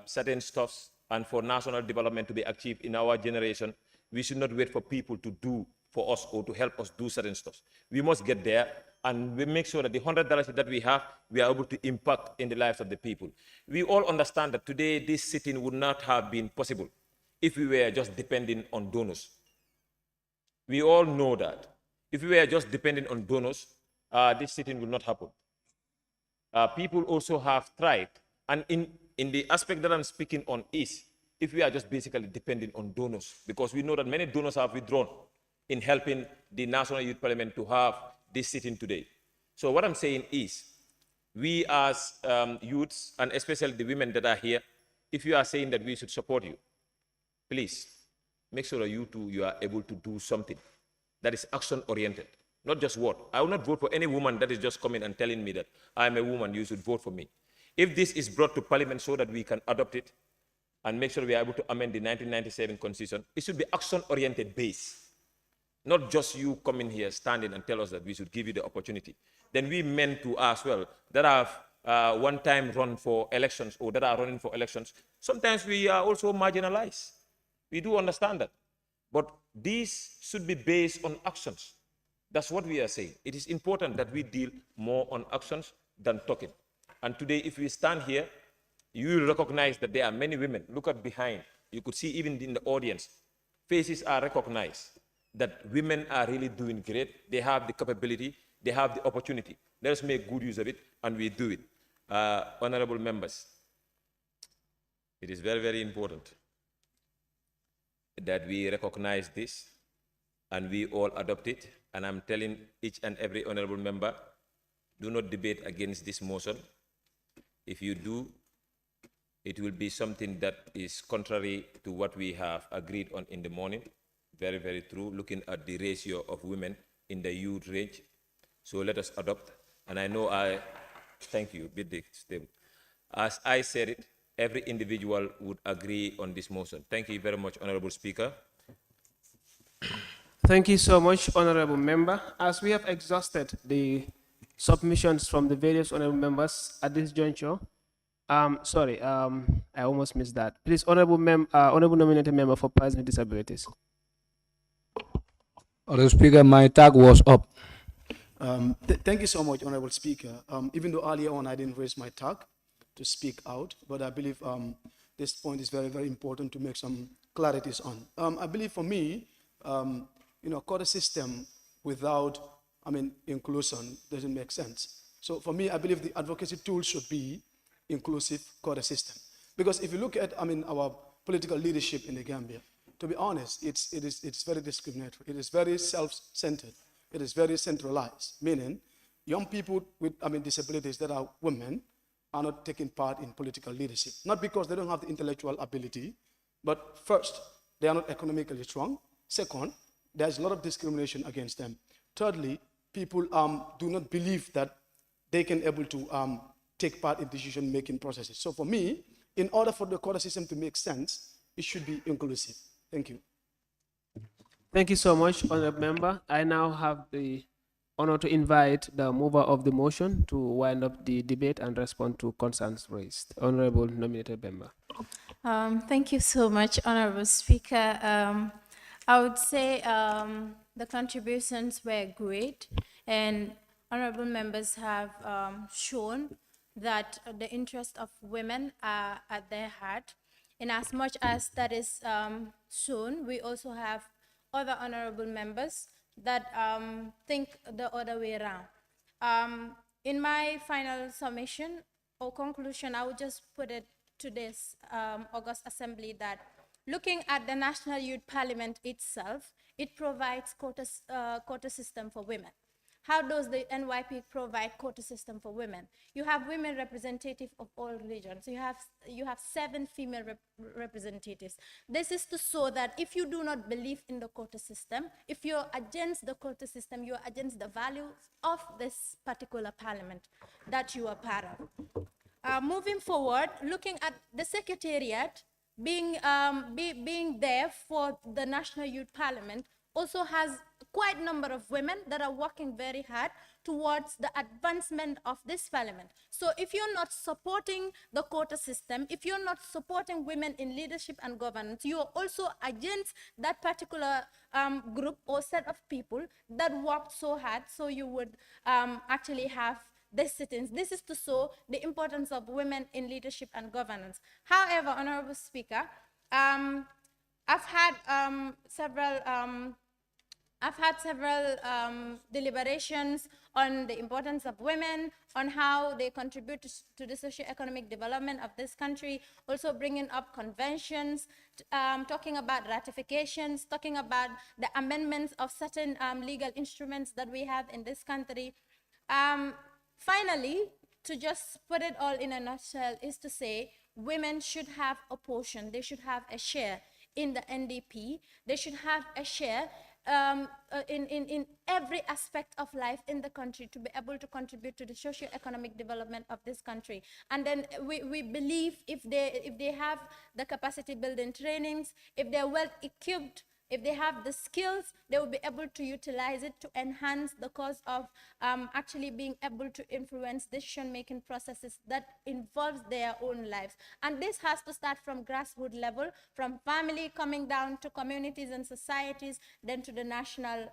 certain stuffs and for national development to be achieved in our generation, we should not wait for people to do for us or to help us do certain stuff. We must get there and we make sure that the $100 that we have, we are able to impact in the lives of the people. We all understand that today this sitting would not have been possible if we were just depending on donors. We all know that. If we were just depending on donors, this sitting will not happen. People also have tried, and in the aspect that I'm speaking on is, if we are just basically depending on donors, because we know that many donors have withdrawn in helping the National Youth Parliament to have this sitting today. So what I'm saying is, we as youths, and especially the women that are here, if you are saying that we should support you, please make sure that you are able to do something that is action-oriented, not just what. I will not vote for any woman that is just coming and telling me that I'm a woman, you should vote for me. If this is brought to Parliament so that we can adopt it and make sure we are able to amend the 1997 Constitution, it should be action-oriented base, not just you coming here, standing and tell us that we should give you the opportunity. Then we men too as well, that have one time run for elections or that are running for elections, sometimes we are also marginalized. We do understand that. But these should be based on actions. That's what we are saying. It is important that we deal more on actions than talking. And today, if we stand here, you will recognize that there are many women. Look at behind. You could see even in the audience, faces are recognized that women are really doing great. They have the capability, they have the opportunity. Let us make good use of it, and we do it. Honorable members, it is very, very important that we recognize this and we all adopt it. And I'm telling each and every honorable member, do not debate against this motion. If you do, it will be something that is contrary to what we have agreed on in the morning. Very, very true, looking at the ratio of women in the youth range. So let us adopt. And I know thank you, bit stable. As I said it, every individual would agree on this motion. Thank you very much, Honorable Speaker. Thank you so much, Honorable Member. As we have exhausted the submissions from the various honorable members at this juncture, sorry, I almost missed that. Please, Honorable Nominated Member for Persons with Disabilities. Honorable Speaker, my tag was up. Thank you so much, Honorable Speaker. Even though earlier on I didn't raise my tag to speak out, but I believe this point is very, very important to make some clarities on. I believe for me, quota system without, inclusion doesn't make sense. So for me, I believe the advocacy tool should be inclusive quota system. Because if you look at, our political leadership in the Gambia, to be honest, it's very discriminatory. It is very self-centered. It is very centralized, meaning young people with disabilities that are women are not taking part in political leadership. Not because they don't have the intellectual ability, but first, they are not economically strong. Second, there's a lot of discrimination against them. Thirdly, people do not believe that they can able to take part in decision-making processes. So for me, in order for the quota system to make sense, it should be inclusive. Thank you. Thank you so much, Honorable Member. I now have the honor to invite the mover of the motion to wind up the debate and respond to concerns raised. Honorable Nominated Member. Thank you so much, Honorable Speaker. I would say the contributions were great, and honorable members have shown that the interests of women are at their heart. In as much as that is shown, we also have other honorable members that think the other way around. In my final summation or conclusion, I would just put it to this August Assembly that Looking at the National Youth Parliament itself, it provides quota system for women. How does the NYP provide quota system for women? You have women representative of all religions. You have 7 female representatives. This is to show that if you do not believe in the quota system, if you're against the quota system, you're against the values of this particular parliament that you are part of. Moving forward, looking at the secretariat being there for the National Youth Parliament also has quite a number of women that are working very hard towards the advancement of this parliament. So if you're not supporting the quota system, if you're not supporting women in leadership and governance, you are also against that particular group or set of people that worked so hard, so you would actually have these sit-ins. This is to show the importance of women in leadership and governance. However, Honorable Speaker, I've had several deliberations on the importance of women, on how they contribute to the socio-economic development of this country, also bringing up conventions, talking about ratifications, talking about the amendments of certain legal instruments that we have in this country. Finally, to just put it all in a nutshell, is to say women should have a portion, they should have a share in the NDP, they should have a share in every aspect of life in the country to be able to contribute to the socio-economic development of this country. And then we believe if they have the capacity building trainings, if they're well equipped, if they have the skills, they will be able to utilize it to enhance the cause of actually being able to influence decision-making processes that involves their own lives. And this has to start from grassroots level, from family coming down to communities and societies, then to the national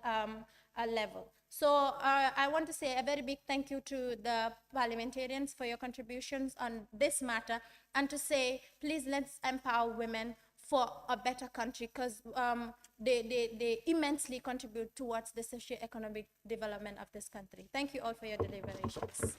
level. So I want to say a very big thank you to the parliamentarians for your contributions on this matter, and to say, please let's empower women for a better country, because they immensely contribute towards the socio-economic development of this country. Thank you all for your deliberations.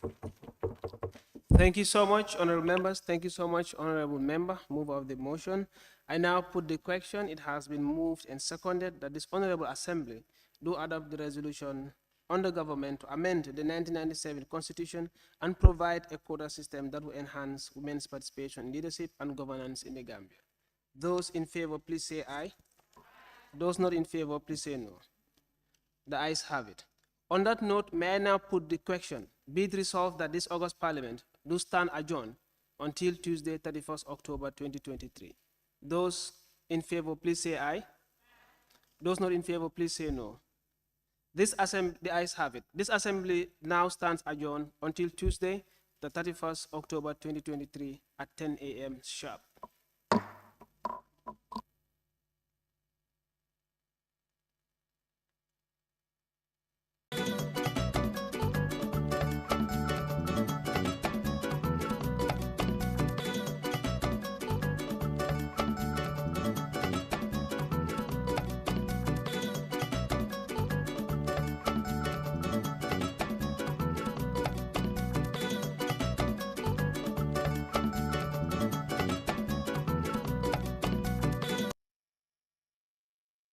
Thank you so much, honorable members. Thank you so much, honorable member, mover of the motion. I now put the question. It has been moved and seconded that this honorable assembly do adopt the resolution on the government to amend the 1997 constitution and provide a quota system that will enhance women's participation in leadership and governance in the Gambia. Those in favor, please say aye. Those not in favor, please say no. The ayes have it. On that note, may I now put the question, be it resolved that this August Parliament do stand adjourned until Tuesday, 31st October 2023. Those in favor, please say aye. Those not in favor, please say no. The ayes have it. This assembly now stands adjourned until Tuesday, the 31st October 2023 at 10 a.m. sharp.